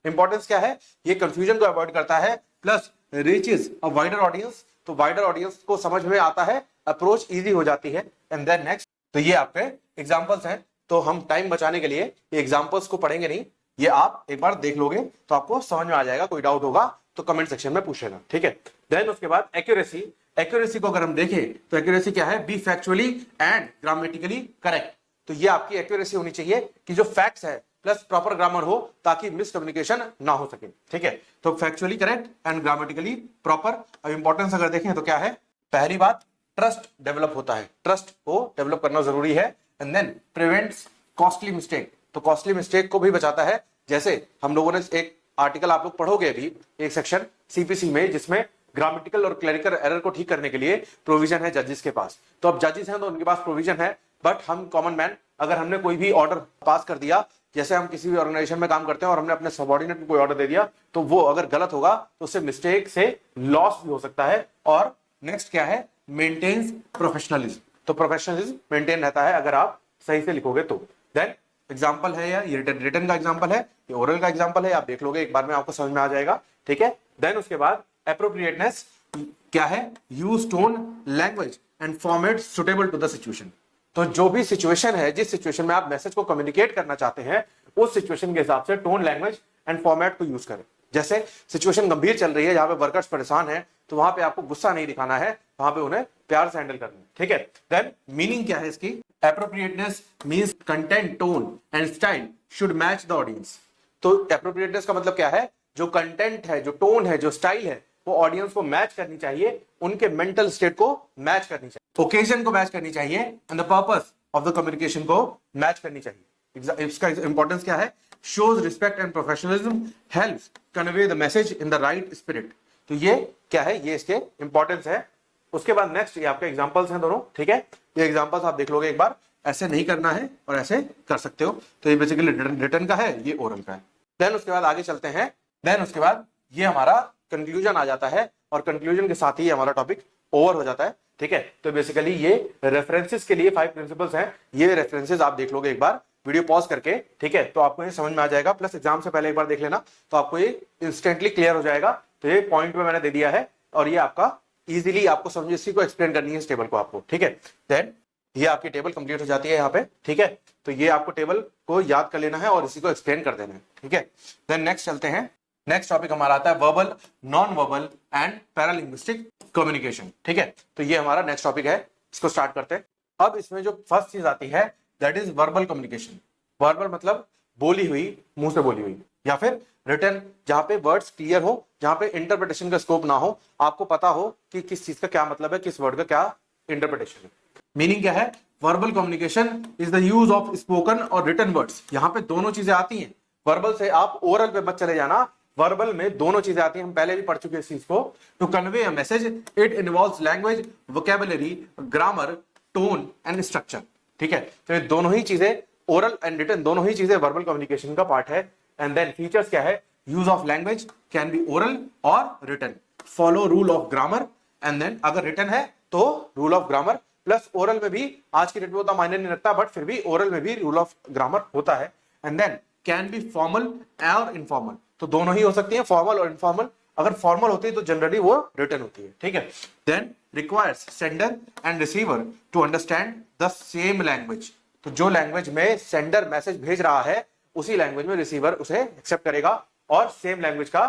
इंपॉर्टेंस क्या है, ये कंफ्यूजन को अवॉइड करता है, plus reaches a wider audience, तो वाइडर ऑडियंस को समझ में आता है, अप्रोच इजी हो जाती है। एंड देन नेक्स्ट, तो ये आपके एग्जांपल्स हैं, तो हम टाइम बचाने के लिए ये एग्जांपल्स को पढ़ेंगे नहीं, ये आप एक बार देख लोगे तो आपको समझ में आ जाएगा। कोई डाउट होगा तो कमेंट सेक्शन में पूछेगा, ठीक है। देन उसके बाद एक्यूरेसी, एक्यूरेसी को अगर हम देखें तो एक्यूरेसी क्या है, be factually and grammatically correct. तो ये आपकी एक्यूरेसी होनी चाहिए कि जो फैक्ट्स है प्लस प्रॉपर ग्रामर हो, ताकि मिसकम्युनिकेशन ना हो सके, ठीक है। तो factually correct and grammatically proper. अब इंपॉर्टेंस अगर देखें तो क्या है, पहली बात, ट्रस्ट डेवलप होता है, ट्रस्ट को डेवलप करना जरूरी है। And then prevents costly mistake, तो कॉस्टली मिस्टेक को भी बचाता है। जैसे हम लोगों ने एक आर्टिकल आप लोग पढ़ोगे अभी, एक सेक्शन सीपीसी में, जिसमें ग्रामेटिकल और क्लरिकल एरर को ठीक करने के लिए प्रोविजन है जजेस के पास। तो अब जजेस हैं तो उनके पास प्रोविजन है, बट हम कॉमन मैन, अगर हमने कोई भी ऑर्डर पास कर दिया, जैसे हम किसी भी ऑर्गेनाइजेशन में काम करते हैं और हमने अपने सबऑर्डिनेट को कोई ऑर्डर दे दिया, तो वो अगर गलत होगा तो उससे मिस्टेक से लॉस भी हो सकता है। और नेक्स्ट क्या है, मेंटेन्स प्रोफेशनलिज्म, तो प्रोफेशनलिज्म मेंटेन रहता है अगर आप सही से लिखोगे तो। देन एग्जांपल है, या ये रिटन का एग्जांपल है, ये ओरल का एग्जांपल है, आप देख लोगे एक बार में आपको समझ में आ जाएगा, ठीक है। देन उसके बाद एप्रोप्रिएटनेस क्या है, use tone, language and format suitable to the situation. तो जो भी सिचुएशन है, जिस सिचुएशन में आप मैसेज को कम्युनिकेट करना चाहते हैं, उस सिचुएशन के हिसाब से टोन, लैंग्वेज एंड फॉर्मेट को यूज करें। जैसे सिचुएशन गंभीर चल रही है, जहां पे वर्कर्स परेशान है, तो वहां पे आपको गुस्सा नहीं दिखाना है, वहां पे उन्हें प्यार से हैंडल करना है, ठीक है। देन मीनिंग क्या है इसकी, appropriateness means content, tone and style should match the audience. तो एप्रोप्रिएटनेस का मतलब क्या है, जो कंटेंट है, जो टोन है, जो स्टाइल है, वो ऑडियंस को मैच करनी चाहिए, उनके मेंटल स्टेट को मैच करनी चाहिए, ओकेजन को मैच करनी चाहिए, and the purpose of the communication को मैच करनी चाहिए। इसका इंपॉर्टेंस क्या है, shows respect and professionalism, helps convey the message in the right spirit. तो ये क्या है, ये इसके इंपॉर्टेंस है। उसके बाद नेक्स्ट, ये आपके एग्जांपल्स हैं दोनों, ठीक है। ये एग्जांपल्स आप देख लोगे एक बार, ऐसे नहीं करना है और ऐसे कर सकते हो। तो ये बेसिकली रिटन का है, ये ओरल का है। देन उसके बाद आगे चलते हैं। देन उसके बाद ये हमारा कंक्लूजन आ जाता है, और कंक्लूजन के साथ ही हमारा टॉपिक ओवर हो जाता है, ठीक है। तो बेसिकली ये रेफरेंसेस के लिए 5 प्रिंसिपल्स हैं, ये रेफरेंसेस आप देख लोगे एक बार वीडियो पॉज करके, ठीक है, तो आपको ये समझ में आ जाएगा। प्लस एग्जाम से पहले एक बार देख लेना, तो आपको ये इंस्टेंटली क्लियर हो जाएगा। तो ये पॉइंट में मैंने दे दिया है, और ये आपका इजीली आपको समझ, इसी को एक्सप्लेन करनी है इस टेबल को आपको, ठीक है। देन ये आपकी टेबल कंप्लीट हो जाती है यहाँ पे, ठीक है। तो ये आपको टेबल को याद कर लेना है और इसी को एक्सप्लेन कर देना है, ठीक है। देन नेक्स्ट चलते हैं। नेक्स्ट टॉपिक हमारा आता है verbal, non verbal and paralinguistic communication, ठीक है। तो ये हमारा नेक्स्ट टॉपिक है, इसको स्टार्ट करते हैं। अब इसमें जो फर्स्ट चीज आती है, that is verbal communication. Verbal मतलब बोली हुई, मुंह से बोली हुई, या फिर रिटन, जहां पे वर्ड्स क्लियर हो, जहां पे इंटरप्रिटेशन का स्कोप ना हो, आपको पता हो कि किस चीज का क्या मतलब है, किस वर्ड का क्या इंटरप्रिटेशन है। मीनिंग क्या है, verbal communication is the use of spoken और रिटन वर्ड्स। यहां पे दोनों चीजें आती हैं। वर्बल से आप ओरल पे मत चले जाना वर्बल में दोनों चीजें आती हैं, हम पहले भी पढ़ चुके हैं इस चीज को। To convey a message it involves language, vocabulary, grammar, tone and structure. ठीक है, तो ये दोनों ही चीजें, ओरल एंड रिटन दोनों ही चीजें वर्बल कम्युनिकेशन का पार्ट है। एंड देन फीचर्स क्या है, use of language can be oral और written, follow rule of grammar, and then अगर रिटन है तो rule of grammar, plus oral में भी आज की डेट में उतना मायने नहीं रखता, बट फिर भी ओरल में भी रूल ऑफ ग्रामर होता है। And then can be formal और इनफॉर्मल, तो दोनों ही हो सकती है, फॉर्मल और इनफॉर्मल। अगर फॉर्मल होती है तो जनरली वो रिटन होती है। ठीक है, then requires sender and receiver to understand the same language, तो जो लैंग्वेज में सेंडर मैसेज भेज रहा है उसी लैंग्वेज में रिसीवर उसे एक्सेप्ट करेगा, और सेम लैंग्वेज का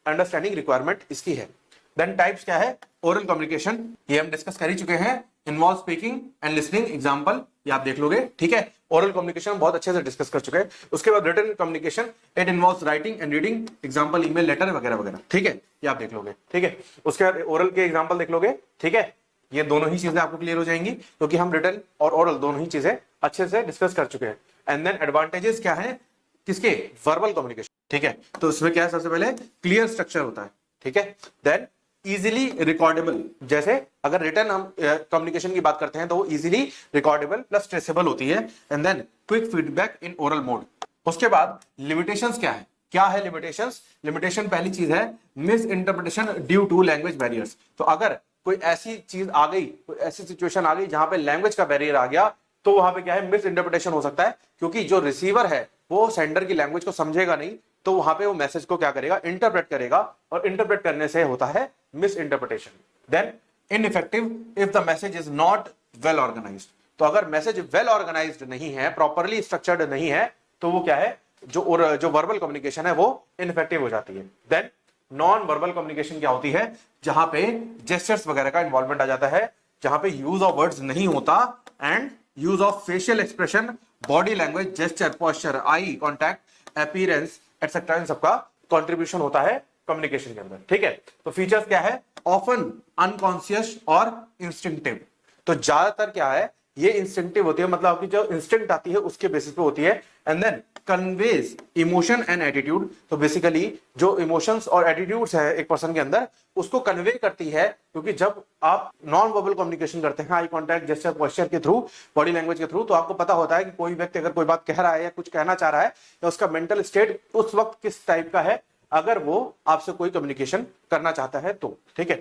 अंडरस्टैंडिंग रिक्वायरमेंट इसकी है। देन टाइप्स क्या है, ओरल कम्युनिकेशन, ये हम डिस्कस कर ही चुके हैं, involve speaking and listening, example ये आप देख लोगे। ठीक है, ओरल कम्युनिकेशन बहुत अच्छे से डिस्कस कर चुके हैं। उसके बाद written communication, it involves writing and reading, example email, letter वगैरह वगैरह। ठीक है, ये आप देख लोगे। ठीक है, उसके बाद ओरल के एग्जांपल देख लोगे। ठीक है, ये दोनों ही चीजें आपको क्लियर हो जाएंगी, क्योंकि हम रिटन और ओरल दोनों ही चीजें अच्छे से डिस्कस कर चुके हैं। एंड देन एडवांटेजेस क्या है किसके, वर्बल कम्युनिकेशन। ठीक है, तो इसमें क्या है, सबसे पहले क्लियर स्ट्रक्चर होता है। ठीक है, देन इजीली रिकॉर्डेबल, जैसे अगर रिटन हम कम्युनिकेशन की बात करते हैं तो वो इजीली रिकॉर्डेबल प्लस ट्रेसेबल होती है। And then quick feedback in oral mode. उसके बाद लिमिटेशंस क्या है, क्या है लिमिटेशंस, लिमिटेशन पहली चीज है misinterpretation due to language barriers. तो अगर कोई ऐसी चीज आ गई, कोई ऐसी सिचुएशन आ गई जहां पे लैंग्वेज का बैरियर आ गया, तो वहां पे क्या है, मिस इंटरप्रिटेशन हो सकता है, क्योंकि जो रिसीवर है वो सेंडर की लैंग्वेज को समझेगा नहीं, तो वहां पे वो मैसेज को क्या करेगा, इंटरप्रेट करेगा, और इंटरप्रेट करने से होता है misinterpretation. Then ineffective if the message is not well organized, तो अगर मैसेज वेल ऑर्गेनाइज्ड नहीं है, प्रॉपरली स्ट्रक्चर्ड नहीं है, तो वो क्या है, जो वर्बल कम्युनिकेशन है वो इनइफेक्टिव हो जाती है। देन नॉन वर्बल कम्युनिकेशन क्या होती है, जहां पे जेस्चर्स वगैरह का इन्वॉल्वमेंट आ जाता है, जहां पे यूज ऑफ वर्ड्स नहीं होता, and use of facial expression, body language, gesture, posture, eye contact, appearance etcetera, इन सबका कंट्रीब्यूशन होता है कम्युनिकेशन के अंदर। ठीक है, तो फीचर्स क्या है, ऑफन अनकॉन्शियस और इंस्टिंक्टिव, तो ज्यादातर क्या है, ये इंस्टिंक्टिव होती है, मतलब आपकी जो इंस्टिंक्ट आती है उसके बेसिस पे होती है। And then conveys emotion and attitude, तो बेसिकली जो इमोशंस और एटीट्यूड्स है एक पर्सन के अंदर, उसको कन्वे करती है, क्योंकि जब आप नॉन वर्बल कम्युनिकेशन करते हैं, आई कॉन्टैक्ट, जेस्चर, पोस्चर के थ्रू, बॉडी लैंग्वेज के थ्रू, तो आपको पता होता है कि कोई व्यक्ति अगर कोई बात कह रहा है या कुछ कहना चाह रहा है, या उसका मेंटल स्टेट उस वक्त किस टाइप का है, अगर वो आपसे कोई कम्युनिकेशन करना चाहता है तो। ठीक है,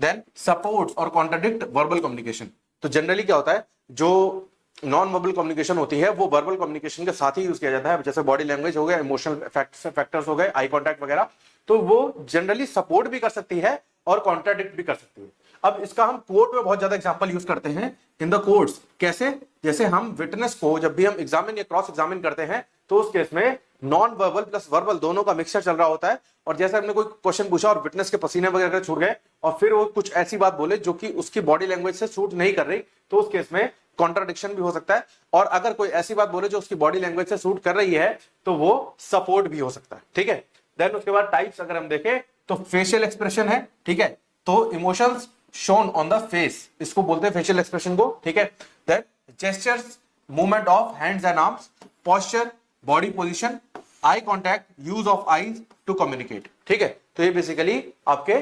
देन सपोर्ट्स और कॉन्ट्राडिक्ट वर्बल कम्युनिकेशन, तो जनरली क्या होता है, जो नॉन वर्बल कम्युनिकेशन होती है वो वर्बल कम्युनिकेशन के साथ ही यूज किया जाता है, जैसे बॉडी लैंग्वेज हो गया, इमोशनल फैक्टर्स हो गए, आई कॉन्टैक्ट वगैरह, तो वो जनरली सपोर्ट भी कर सकती है और कॉन्ट्राडिक्ट भी कर सकती है। अब इसका हम कोर्ट में बहुत ज्यादा एग्जांपल यूज करते हैं इन द कोर्ट्स, कैसे, जैसे हम विटनेस को जब भी हम एग्जामिन या क्रॉस एग्जामिन करते हैं, तो उस केस में नॉन वर्बल प्लस वर्बल दोनों का मिक्सचर चल रहा होता है, और जैसे हमने कोई क्वेश्चन पूछा और विटनेस के पसीने वगैरह छूट गए, और फिर वो कुछ ऐसी बात बोले जो कि उसकी बॉडी लैंग्वेज से सूट नहीं कर रही, तो उस केस में कॉन्ट्राडिक्शन भी हो सकता है, और अगर कोई ऐसी बात बोले जो उसकी बॉडी लैंग्वेज से सूट कर रही है, तो वो सपोर्ट भी हो सकता है। ठीक है, देन उसके बाद टाइप्स अगर हम देखें तो फेशियल एक्सप्रेशन है। ठीक है, तो emotions shown on the face, इसको बोलते हैं फेशियल एक्सप्रेशन को। ठीक है, then gestures, movement of hands and arms, posture, body position, eye contact, use of eyes to communicate. ठीक है, तो ये बेसिकली आपके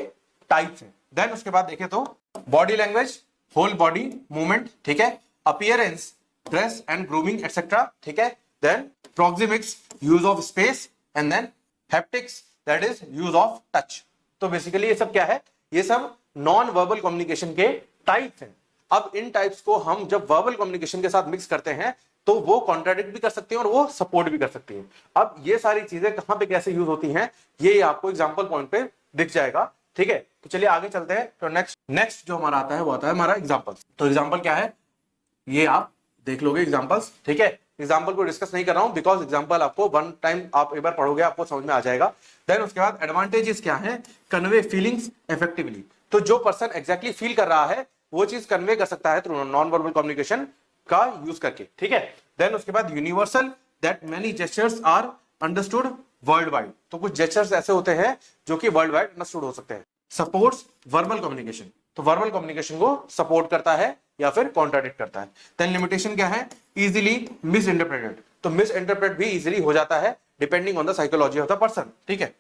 टाइप्स हैं। देन उसके बाद देखें तो body language, whole body movement, ठीक है, appearance, dress and grooming etcetera. ठीक है, then proxemics, use of space, and then haptics, that is use of touch. तो बेसिकली ये सब क्या है, ये सब नॉन वर्बल कम्युनिकेशन के टाइप्स हैं। अब इन टाइप्स को हम जब वर्बल कम्युनिकेशन के साथ मिक्स करते हैं, तो वो कॉन्ट्राडिक्ट भी कर सकते हैं और वो सपोर्ट भी कर सकती हैं। अब ये सारी चीजें कहां पे कैसे यूज होती हैं, ये आपको एग्जांपल पॉइंट पे दिख जाएगा। ठीक है, तो चलिए आगे चलते हैं। तो नेक्स्ट जो हमारा आता है वो आता है हमारा एग्जांपल। तो एग्जांपल क्या है, ये आप देख लोगे एग्जांपल्स। ठीक है, एग्जांपल को डिस्कस नहीं कर रहा हूं, बिकॉज एग्जांपल आपको वन टाइम आप एक बार पढ़ोगे आपको समझ में आ जाएगा। देन उसके बाद एडवांटेजेस क्या है, कन्वे फीलिंग्स इफेक्टिवली, तो जो पर्सन एग्जैक्टली फील कर रहा है वो चीज कन्वे कर सकता है थ्रू नॉन वर्बल कम्युनिकेशन का यूज करके। ठीक है, देन उसके बाद universal, that many gestures are understood worldwide, तो कुछ जेस्चर्स ऐसे होते हैं जो कि वर्ल्ड वाइड अंडरस्टूड हो सकते हैं। सपोर्ट्स वर्बल कम्युनिकेशन, तो वर्बल कम्युनिकेशन को सपोर्ट करता है या फिर कॉन्ट्राडिक्ट करता है। देन लिमिटेशन क्या है, इजीली मिस इंटरप्रेटेड, तो मिस इंटरप्रेट भी इजीली हो जाता है depending on the psychology of the person. ठीक है,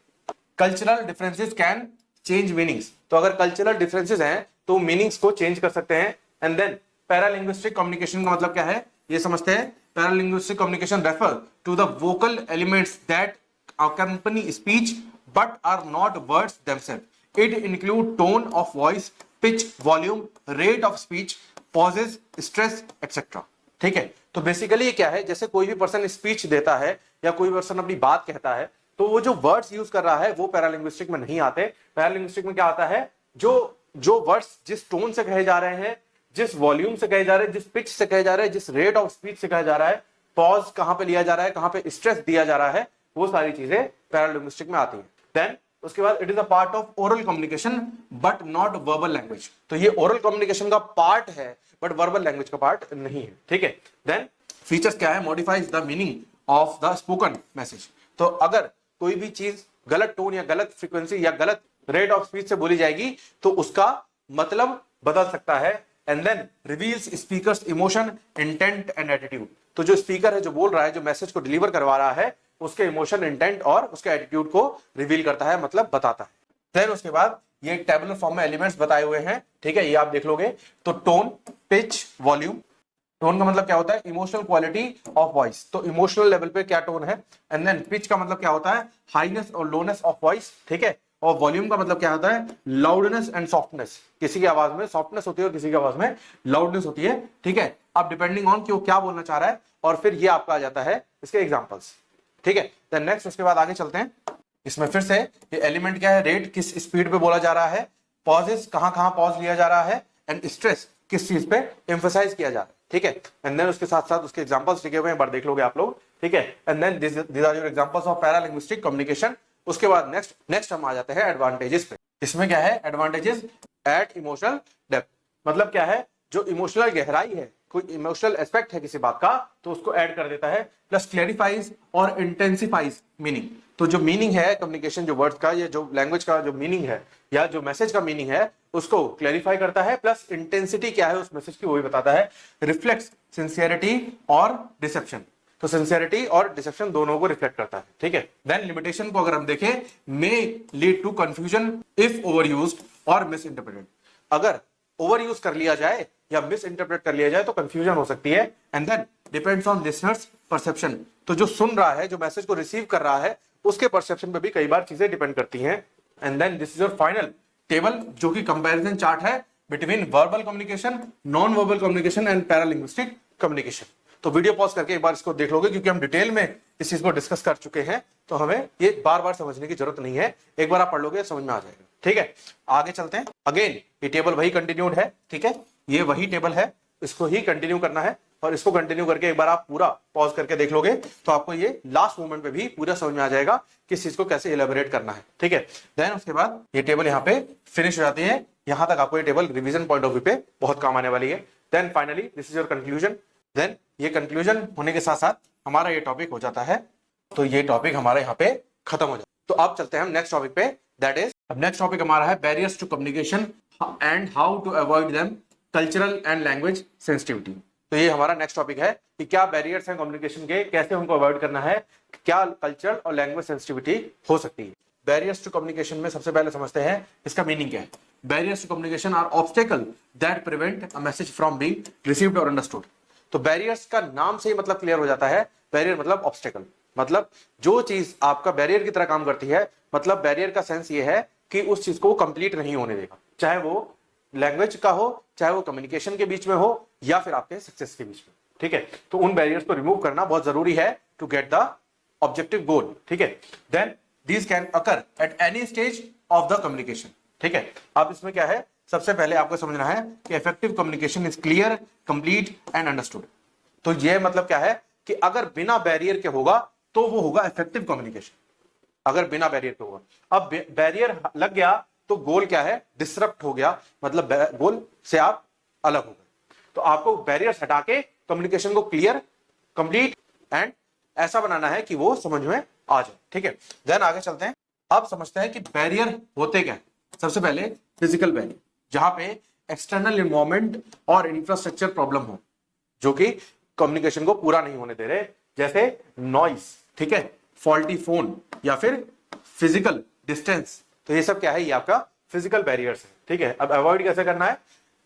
cultural differences can change meanings, तो अगर कल्चरल डिफरेंसेस हैं तो मीनिंग्स को चेंज कर सकते हैं। एंड देन पैरालिंग्विस्टिक कम्युनिकेशन का मतलब क्या है, ये समझते हैं। Paralinguistic communication refer to the vocal elements that accompany speech but are not words themselves. It include tone of voice, pitch, volume, rate of speech, pauses, stress, etc. ठीक है, तो बेसिकली ये क्या है, जैसे कोई भी पर्सन स्पीच देता है या कोई पर्सन अपनी बात कहता है, तो वो जो वर्ड्स यूज कर रहा है वो पैरालिंग्विस्टिक में नहीं आते। पैरालिंग्विस्टिक में क्या आता है, जो वर्ड्स जिस टोन से कहे जा रहे हैं, जिस वॉल्यूम से कहे जा रहे हैं, जिस पिच से कहे जा रहे हैं, जिस रेट ऑफ स्पीच से कहा जा रहा है, पॉज कहां पे लिया जा रहा है, कहां पे स्ट्रेस दिया जा रहा है, वो सारी चीजें पैरालिंग्विस्टिक में आती हैं। देन उसके बाद it is a part of oral communication but not verbal language, तो ये ओरल कम्युनिकेशन का पार्ट है बट वर्बल लैंग्वेज का पार्ट नहीं है। ठीक है, देन फीचर्स क्या है, modifies the meaning of the spoken message, तो अगर कोई भी चीज गलत टोन या गलत फ्रीक्वेंसी या गलत रेट ऑफ स्पीच से बोली जाएगी तो उसका मतलब बदल सकता है। And then reveals speaker's emotion, intent and attitude, तो जो स्पीकर है, जो बोल रहा है, जो मैसेज को डिलीवर करवा रहा है, उसके इमोशन, इंटेंट और उसके एटीट्यूड को रिवील करता है, मतलब बताता है। देन उसके बाद ये एक टेबुलर फॉर्म में एलिमेंट्स बताए हुए हैं। ठीक है, ये आप देख लोगे। तो टोन, पिच, वॉल्यूम। टोन का मतलब क्या होता है, इमोशनल क्वालिटी ऑफ वॉइस, तो इमोशनल लेवल पे क्या टोन है। एंड देन पिच का मतलब क्या होता है, हाईनेस और लोनेस ऑफ वॉइस। ठीक है, और वॉल्यूम का मतलब क्या होता है, लाउडनेस एंड सॉफ्टनेस, किसी की आवाज में सॉफ्टनेस होती है और किसी की आवाज में लाउडनेस होती है। ठीक है, अब डिपेंडिंग ऑन कि वो क्या बोलना चाह रहा है, और फिर ये आपका आ जाता है इसके एग्जांपल्स। ठीक है, देन नेक्स्ट उसके बाद आगे चलते हैं। इसमें फिर से ये एलिमेंट क्या है, रेट किस स्पीड पे बोला जा रहा है, पॉजेस कहां कहां पॉज लिया जा रहा है, एंड स्ट्रेस किस चीज पे एम्फसाइज किया जा रहा है। ठीक है, एंड देन उसके साथ साथ उसके एग्जांपल्स लिखे हुए हैं, बार देख लोगे आप लोग। ठीक है, and then this are your examples of paralinguistic communication. उसके बाद नेक्स्ट हम आ जाते हैं एडवांटेजेस पे। इसमें क्या है, एडवांटेजेस एट इमोशनल डेप्थ, मतलब क्या है, जो इमोशनल गहराई है, कोई इमोशनल एस्पेक्ट है किसी बात का, तो उसको ऐड कर देता है। प्लस क्लैरिफाइज और इंटेंसिफाइज मीनिंग, तो जो मीनिंग है कम्युनिकेशन, जो वर्ड्स का, ये जो लैंग्वेज का जो मीनिंग है या जो मैसेज का मीनिंग है, उसको क्लैरिफाई करता है। प्लस इंटेंसिटी क्या है उस मैसेज की, वो भी बताता है। रिफ्लेक्ट्स सिंसियरिटी और डिसेप्शन, तो सिंसियरिटी और डिसेप्शन दोनों को रिफ्लेक्ट करता है। ठीक है, देन लिमिटेशन को अगर हम देखें, may lead to confusion if overused और मिस इंटरप्रेटेड, अगर ओवर यूज कर लिया जाए या मिस इंटरप्रेट कर लिया जाए तो कंफ्यूजन हो सकती है। And then depends on listener's perception, तो जो सुन रहा है, जो मैसेज को रिसीव कर रहा है, उसके परसेप्शन पे भी कई बार चीजें डिपेंड करती हैं। And then this is your final table, जो कि कंपैरिजन चार्ट है between verbal communication, non verbal communication and paralinguistic communication. तो वीडियो पॉज करके एक बार इसको देख लोगे, क्योंकि हम डिटेल में इस चीज को डिस्कस कर चुके हैं, तो हमें ये बार बार समझने की जरूरत नहीं है, एक बार आप पढ़ लोगे समझ में आ जाएगा। ठीक है, आगे चलते हैं। अगेन ये टेबल वही कंटिन्यूड है। ठीक है, ये वही टेबल है, इसको ही कंटिन्यू करना है, और इसको कंटिन्यू करके एक बार आप पूरा पॉज करके देख लोगे तो आपको ये लास्ट मोमेंट पे भी पूरा समझ में आ जाएगा किस चीज को कैसे इलेबोरेट करना है। ठीक है, देन उसके बाद ये टेबल यहाँ पे फिनिश हो जाती है। यहां तक आपको ये table revision point of view पे बहुत काम आने वाली है। Then finally this is your conclusion. Then ये कंक्लूजन होने के साथ साथ हमारा ये टॉपिक हो जाता है, तो ये टॉपिक हमारे यहाँ पे खत्म हो जाता है। तो अब चलते हैं हम नेक्स्ट टॉपिक पे, दैट इज अब नेक्स्ट टॉपिक हमारा है barriers to communication and how to avoid them, cultural and language sensitivity. तो ये हमारा नेक्स्ट टॉपिक है कि क्या बैरियर्स हैं कम्युनिकेशन के, कैसे उनको अवॉइड करना है, क्या कल्चरल और लैंग्वेज सेंसिटिविटी हो सकती है। बैरियर्स टू कम्युनिकेशन में सबसे पहले समझते हैं इसका मीनिंग क्या है। Barriers to communication are obstacle that prevent a message from being received और अंडरस्टूड। तो बैरियर्स का नाम से ही मतलब क्लियर हो जाता है, बैरियर मतलब ऑब्स्टेकल, मतलब जो चीज आपका बैरियर की तरह काम करती है, मतलब बैरियर का सेंस ये है कि उस चीज को कंप्लीट नहीं होने देगा, चाहे वो लैंग्वेज का हो, चाहे वो कम्युनिकेशन के बीच में हो, या फिर आपके सक्सेस के बीच में। ठीक है, तो उन बैरियर्स को रिमूव करना बहुत जरूरी है to get the objective goal. ठीक है, then these can occur at any stage of the communication. ठीक है, अब इसमें क्या है, सबसे पहले आपको समझना है कि effective communication is clear, complete and understood. तो ये मतलब क्या है कि अगर बिना बैरियर के होगा तो वो होगा इफेक्टिव कम्युनिकेशन, अगर बिना बैरियर के होगा। अब बैरियर लग गया तो गोल क्या है, डिसरप्ट हो गया, मतलब गोल से आप अलग हो गए। तो आपको बैरियर हटा के कम्युनिकेशन को क्लियर, कंप्लीट एंड ऐसा बनाना है कि वो समझ में आ जाए। ठीक है, देन आगे चलते हैं। अब समझते हैं कि बैरियर होते क्या। सबसे पहले फिजिकल बैरियर, जहां पे एक्सटर्नल इन्वायरमेंट और इंफ्रास्ट्रक्चर प्रॉब्लम हो, जो कि कम्युनिकेशन को पूरा नहीं होने दे रहे, जैसे नॉइस, ठीक है, फॉल्टी फोन, या फिर फिजिकल डिस्टेंस, तो ये सब क्या है, ये आपका फिजिकल बैरियर्स है, ठीक है। अब अवॉइड कैसे करना है,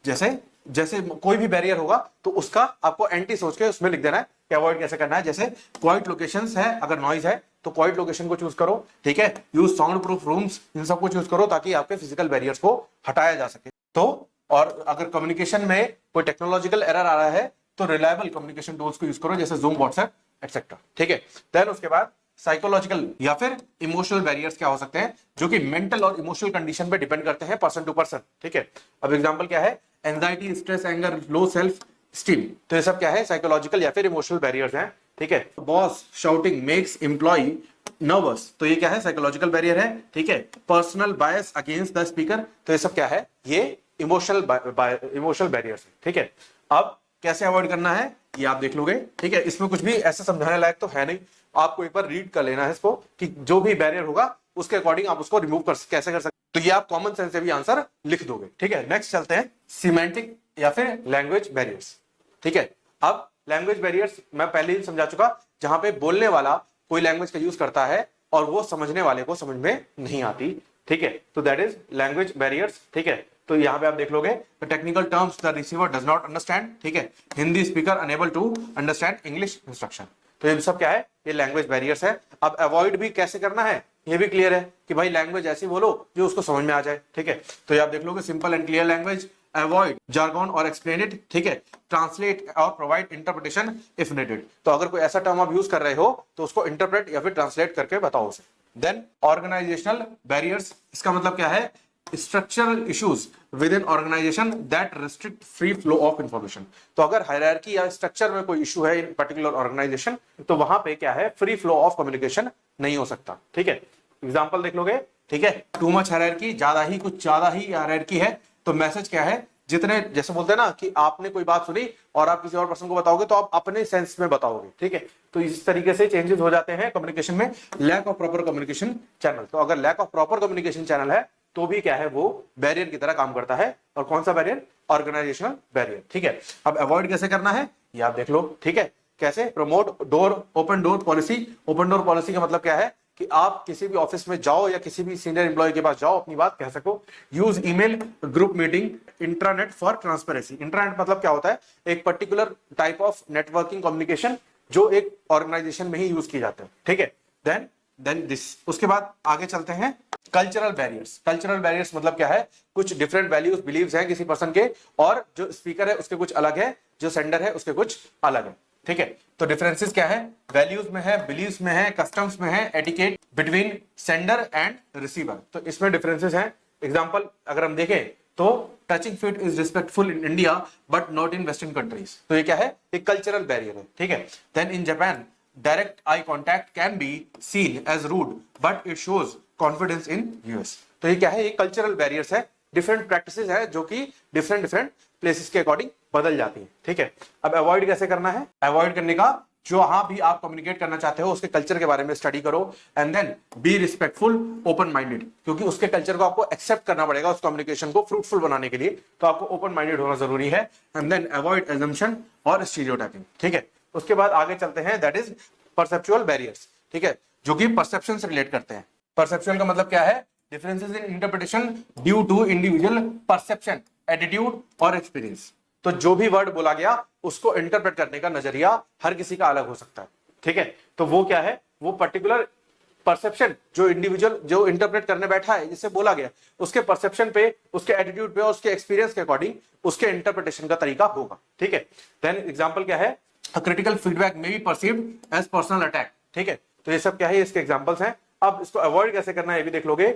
जैसे जैसे कोई भी बैरियर होगा तो उसका आपको एंटी सोच के उसमें लिख देना है कि अवॉइड कैसे करना है। जैसे क्वाइट लोकेशंस है, अगर नॉइज है तो क्वाइट लोकेशन को चूज करो, ठीक है। यूज साउंड प्रूफ रूम्स, इन सबको चूज करो ताकि आपके फिजिकल बैरियर्स को हटाया जा सके। तो और अगर कम्युनिकेशन में कोई टेक्नोलॉजिकल एरर आ रहा है तो रिलायबल कम्युनिकेशन टूल्स को यूज करो, जैसे जूम, व्हाट्सएप एक्सेट्रा, ठीक है। देन उसके बाद साइकोलॉजिकल या फिर इमोशनल बैरियर्स क्या हो सकते हैं, जो कि मेंटल और इमोशनल कंडीशन पे डिपेंड करते हैं पर्सन टू पर्सन, ठीक है। अब एग्जांपल क्या है, anxiety, stress, anger, low self esteem, तो ये सब क्या है, साइकोलॉजिकल या फिर इमोशनल बैरियर्स हैं, ठीक है। Boss shouting makes employee nervous, तो ये क्या है, साइकोलॉजिकल बैरियर है, ठीक है। Personal bias against the speaker, तो ये सब क्या है, ये इमोशनल बैरियर्स है, ठीक है। अब कैसे अवॉइड करना है ये आप देख लोगे, ठीक है। इसमें कुछ भी ऐसा समझाने लायक तो है नहीं, आपको एक बार रीड कर लेना है इसको कि जो भी बैरियर होगा उसके अकॉर्डिंग आप उसको रिमूव कैसे कर सकते, तो ये आप कॉमन सेंस से भी आंसर लिख दोगे, ठीक है। नेक्स्ट चलते हैं सिमेंटिक या फिर लैंग्वेज बैरियर्स, ठीक है। अब लैंग्वेज बैरियर्स मैं पहले ही समझा चुका, जहां पे बोलने वाला कोई लैंग्वेज का यूज करता है और वो समझने वाले को समझ में नहीं आती, ठीक है, तो दैट इज लैंग्वेज बैरियर्स, ठीक है। तो यहां पे आप देख लोगे technical terms the receiver does not understand, ठीक है। Hindi speaker unable to understand English instruction, तो ये सब क्या है, ये लैंग्वेज बैरियर्स है। अब अवॉइड भी कैसे करना है ये भी क्लियर है कि भाई लैंग्वेज ऐसी बोलो जो उसको समझ में आ जाए, ठीक है। तो ये आप देख लोगे simple and clear language, avoid jargon और एक्सप्लेन इट, ठीक है। ट्रांसलेट और प्रोवाइड इंटरप्रिटेशन इफ नीडेड, तो अगर कोई ऐसा टर्म आप यूज कर रहे हो तो उसको इंटरप्रेट या फिर ट्रांसलेट करके बताओ उसे। देन ऑर्गेनाइजेशनल बैरियर्स, इसका मतलब क्या है, structural issues within organization that restrict free flow of information, तो अगर हायरार्की या स्ट्रक्चर में कोई इशू है इन पर्टिकुलर ऑर्गेनाइजेशन तो वहां पे क्या है, फ्री फ्लो ऑफ कम्युनिकेशन नहीं हो सकता, ठीक है। एग्जांपल देख लोगे, ठीक है। टू मच हायरार्की, कुछ ज्यादा ही हायरार्की है, तो मैसेज क्या है, जितने जैसे बोलते हैं ना कि आपने कोई बात सुनी और आप किसी और पर्सन को बताओगे तो आप अपने सेंस में बताओगे, ठीक है। तो इस तरीके से चेंजेस हो जाते हैं कम्युनिकेशन में। Lack of proper communication channel, तो अगर lack of proper communication channel है तो भी क्या है, वो बैरियर की तरह काम करता है। और कौन सा बैरियर, ऑर्गेनाइजेशनल बैरियर, ठीक है। अब अवॉइड कैसे करना है ये आप देख लो, ठीक है। कैसे, promote open door policy, open door policy का मतलब क्या है कि आप किसी भी ऑफिस में जाओ या किसी भी सीनियर एम्प्लॉय के पास जाओ, अपनी बात कह सको। Use email, group meeting, intranet for transparency, intranet मतलब क्या होता है, एक particular type of networking communication जो एक ऑर्गेनाइजेशन में ही यूज किए जाते हैं, ठीक है। देन दिस, उसके बाद आगे चलते हैं कल्चरल बैरियर्स। कल्चरल बैरियर्स मतलब क्या है, कुछ डिफरेंट वैल्यूज बिलीव्स हैं किसी पर्सन के, और जो स्पीकर है उसके कुछ अलग है, जो सेंडर है उसके कुछ अलग है, ठीक है। तो डिफरेंसेस क्या है, वैल्यूज में है, बिलीव्स में है, कस्टम्स में है, etiquette between sender and receiver, तो इसमें डिफरेंसेस हैं। एग्जांपल अगर हम देखें तो touching feet is respectful in India but not in western countries, तो ये क्या है, एक कल्चरल बैरियर है, ठीक है। Then in Japan direct eye contact can be seen as rude but it shows confidence in US, तो ये क्या है, ये कल्चरल बैरियर्स है, डिफरेंट प्रैक्टिसेस है जो कि डिफरेंट प्लेसेस के अकॉर्डिंग बदल जाती है, ठीक है। अब अवॉइड कैसे करना है, अवॉइड करने का जहां भी आप कम्युनिकेट करना चाहते हो उसके कल्चर के बारे में स्टडी करो, and then be respectful open minded, क्योंकि उसके कल्चर को आपको एक्सेप्ट करना पड़ेगा उस कम्युनिकेशन को फ्रूटफुल बनाने के लिए, तो आपको ओपन माइंडेड होना जरूरी है। एंड देन अवॉइड एजम्पशन और स्टीरियोटाइपिंग, ठीक है। उसके बाद आगे चलते हैं, दैट इज परसेप्चुअल बैरियर्स, ठीक है, जो कि परसेप्शन से रिलेट करते हैं। परसेप्चुअल का मतलब क्या है, differences in interpretation due to individual perception, attitude और एक्सपीरियंस, तो जो भी वर्ड बोला गया उसको इंटरप्रेट करने का नजरिया हर किसी का अलग हो सकता है, ठीक है। तो वो क्या है, वो पर्टिकुलर परसेप्शन जो इंडिविजुअल जो इंटरप्रेट करने बैठा है जिससे बोला गया, उसके परसेप्शन पे, उसके एटीट्यूड पे और उसके एक्सपीरियंस के अकॉर्डिंग उसके इंटरप्रिटेशन का तरीका होगा, ठीक है। देन एग्जांपल क्या है, critical feedback may be perceived as personal attack, ठीक है। तो ये सब क्या है, इसके एग्जांपल्स हैं। अब इसको अवॉइड कैसे करना है ये भी देख लोगे,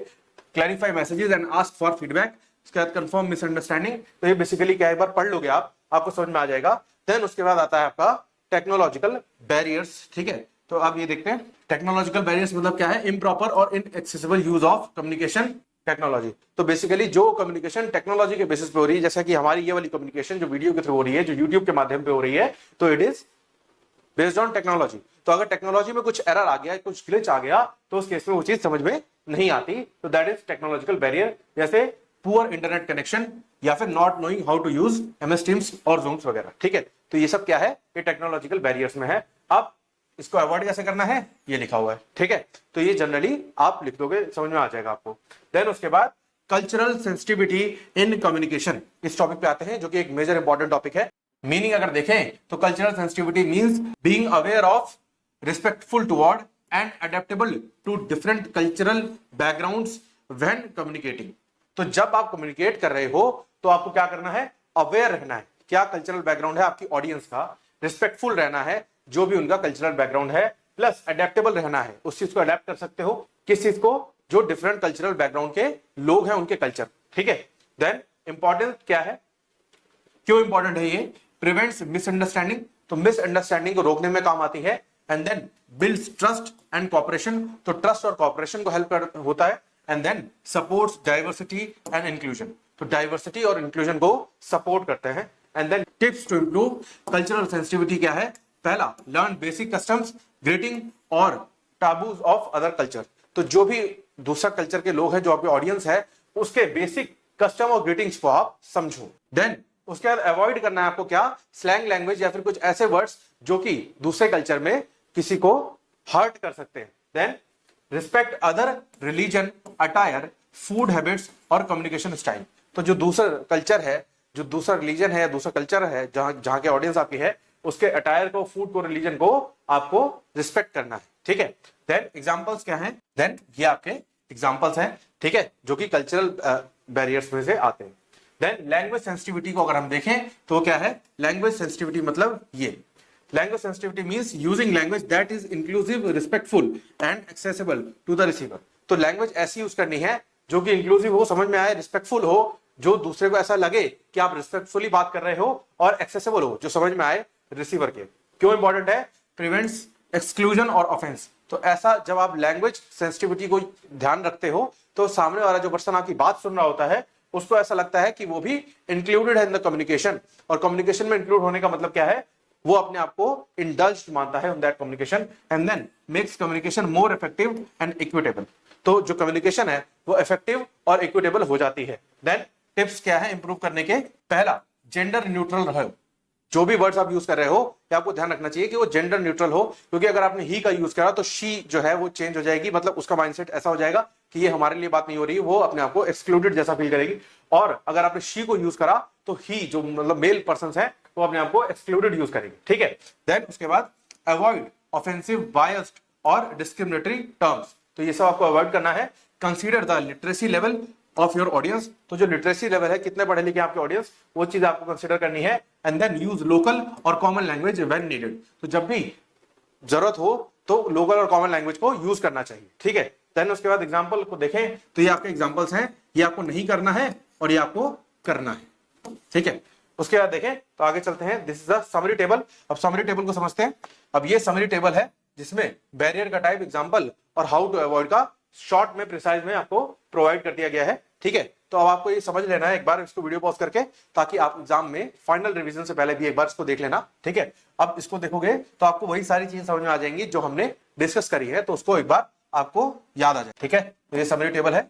clarify messages and ask for feedback, उसके बाद कंफर्म मिसअंडरस्टैंडिंग, तो ये बेसिकली क्या है, एक बार पढ़ लोगे आप, आपको समझ में आ जाएगा। देन उसके बाद आता है आपका टेक्नोलॉजिकल बैरियर्स, ठीक है। तो अब ये देखते हैं टेक्नोलॉजिकल बैरियर्स मतलब क्या है, इम्प्रॉपर और inaccessible use of communication technology, तो बेसिकली जो कम्युनिकेशन टेक्नोलॉजी के बेसिस पे हो रही है, जैसा कि हमारी ये वाली कम्युनिकेशन जो वीडियो के थ्रू हो रही है, जो यूट्यूब के माध्यम पे हो रही है, तो it is based on technology. तो अगर टेक्नोलॉजी में कुछ एरर आ गया, कुछ ग्लिच आ गया, तो उस केस में वो चीज समझ में नहीं आती, तो दैट इज टेक्नोलॉजिकल बैरियर, जैसे पुअर इंटरनेट कनेक्शन या फिर not knowing how to use MS Teams और Zooms वगैरह, ठीक है। तो ये सब क्या है, ये टेक्नोलॉजिकल बैरियर्स में है। अब इसको अवॉइड कैसे करना है ये लिखा हुआ है, ठीक है। तो ये जनरली आप लिख दोगे, समझ में आ जाएगा आपको। देन उसके बाद कल्चरल सेंसिटिविटी इन कम्युनिकेशन, इस टॉपिक पे आते हैं जो कि एक मेजर इंपॉर्टेंट टॉपिक है। मीनिंग अगर देखें तो cultural sensitivity means being aware of, respectful toward and adaptable to different cultural backgrounds when communicating. तो जब आप कम्युनिकेट कर रहे हो तो आपको क्या करना है, अवेयर रहना है क्या कल्चरल बैकग्राउंड है आपकी ऑडियंस का, रिस्पेक्टफुल रहना है जो भी उनका कल्चरल बैकग्राउंड है, प्लस अडेप्टेबल रहना है, उस चीज को अडेप्ट कर सकते हो, किस चीज को, जो डिफरेंट कल्चरल बैकग्राउंड के लोग हैं उनके कल्चर, ठीक है। देन इंपॉर्टेंट क्या है, क्यों इंपॉर्टेंट है ये, प्रिवेंट्स मिसअंडरस्टैंडिंग, तो मिसअंडरस्टैंडिंग को रोकने में काम आती है। And then builds trust and cooperation, तो ट्रस्ट और कोऑपरेशन को हेल्प कर होता है। And then supports diversity and inclusion, तो डाइवर्सिटी और इंक्लूजन को सपोर्ट करते हैं। And then tips to improve cultural sensitivity क्या है, पहला लर्न बेसिक कस्टम्स, ग्रीटिंग और टाबूज ऑफ अदर कल्चर, तो जो भी दूसरा कल्चर के लोग हैं जो आपके ऑडियंस है उसके बेसिक कस्टम और ग्रीटिंग्स को आप समझो। देन उसके बाद अवॉइड करना है आपको क्या, स्लैंग लैंग्वेज या फिर कुछ ऐसे वर्ड्स जो कि दूसरे कल्चर में किसी को हर्ट कर सकते हैं। Then respect other religion, attire, food habits और कम्युनिकेशन स्टाइल, तो जो दूसरा कल्चर है, जो दूसरा रिलीजन है या दूसरा कल्चर है जहां के ऑडियंस आपकी है, उसके अटायर को, फूड को, रिलीजन को आपको रिस्पेक्ट करना है, ठीक है। देन एग्जांपल्स क्या हैं, देन ये आपके एग्जांपल्स हैं, ठीक है, जो कि कल्चरल बैरियर्स में से आते हैं। देन लैंग्वेज सेंसिटिविटी को अगर हम देखें तो क्या है, लैंग्वेज सेंसिटिविटी मतलब ये, language sensitivity means using language that is inclusive, respectful and accessible to the receiver, तो लैंग्वेज ऐसी यूज करनी है जो कि इंक्लूसिव हो, समझ में आए, रिस्पेक्टफुल हो, जो दूसरे को ऐसा लगे कि आप रिस्पेक्टफुली बात कर रहे हो, और एक्सेसिबल हो, जो समझ में आए रिसीवर के। क्यों इंपॉर्टेंट है, प्रिवेंट्स एक्सक्लूजन और ऑफेंस, तो ऐसा जब आप लैंग्वेज सेंसिटिविटी को ध्यान रखते हो तो सामने वाला जो पर्सन आपकी बात सुन रहा होता है उसको ऐसा लगता है कि वो भी इंक्लूडेड है इन द कम्युनिकेशन, और कम्युनिकेशन में इंक्लूड होने का मतलब क्या है, वो अपने आप को इंडल्ज मानता है on that communication. And then makes communication more effective and equitable, तो जो कम्युनिकेशन है वो इफेक्टिव और इक्विटेबल हो जाती है। देन टिप्स क्या है इंप्रूव करने के, पहला जेंडर न्यूट्रल रहो, जो भी वर्ड्स आप यूज कर रहे हो या आपको ध्यान रखना चाहिए कि वो जेंडर न्यूट्रल हो, क्योंकि अगर आपने ही का यूज करा तो शी जो है वो चेंज हो जाएगी, मतलब उसका माइंडसेट ऐसा हो जाएगा कि ये हमारे लिए बात नहीं हो रही, वो अपने आप को एक्सक्लूडेड जैसा फील करेगी। और अगर आपने शी को यूज करा तो ही जो मतलब मेल पर्सन है वो अपने आप को एक्सक्लूडेड यूज करेगी, ठीक है। देन उसके बाद अवॉइड ऑफेंसिव, बायस्ड और डिस्क्रिमिनेटरी टर्म्स, तो ये सब आपको अवॉइड करना है। Consider the literacy level of your audience, तो जो लिटरेसी लेवल है, कितने पढ़े लिखे आपके ऑडियंस, वो चीज आपको कंसीडर करनी है। एंड देन यूज लोकल और कॉमन लैंग्वेज व्हेन नीडेड, तो जब भी जरूरत हो तो लोकल और कॉमन लैंग्वेज को यूज करना चाहिए, ठीक है। देन उसके बाद एग्जांपल को देखें तो ये आपके एग्जांपल्स हैं, ये आपको नहीं करना है और ये आपको करना है, ठीक है। उसके बाद देखें तो आगे चलते हैं, this is the summary table. अब समरी टेबल को समझते हैं। अब ये समरी टेबल है जिसमें बैरियर का टाइप, एग्जांपल और हाउ टू अवॉइड का शॉर्ट में, प्रिसाइज में आपको प्रोवाइड कर दिया गया है, ठीक है। तो अब आपको ये समझ लेना है एक बार इसको वीडियो पॉज करके, ताकि आप एग्जाम में फाइनल रिवीजन से पहले भी एक बार इसको देख लेना, ठीक है। अब इसको देखोगे तो आपको वही सारी चीजें समझ में आ जाएंगी जो हमने डिस्कस करी है, तो उसको एक बार आपको याद आ जाए, ठीक है। तो ये समरी टेबल है,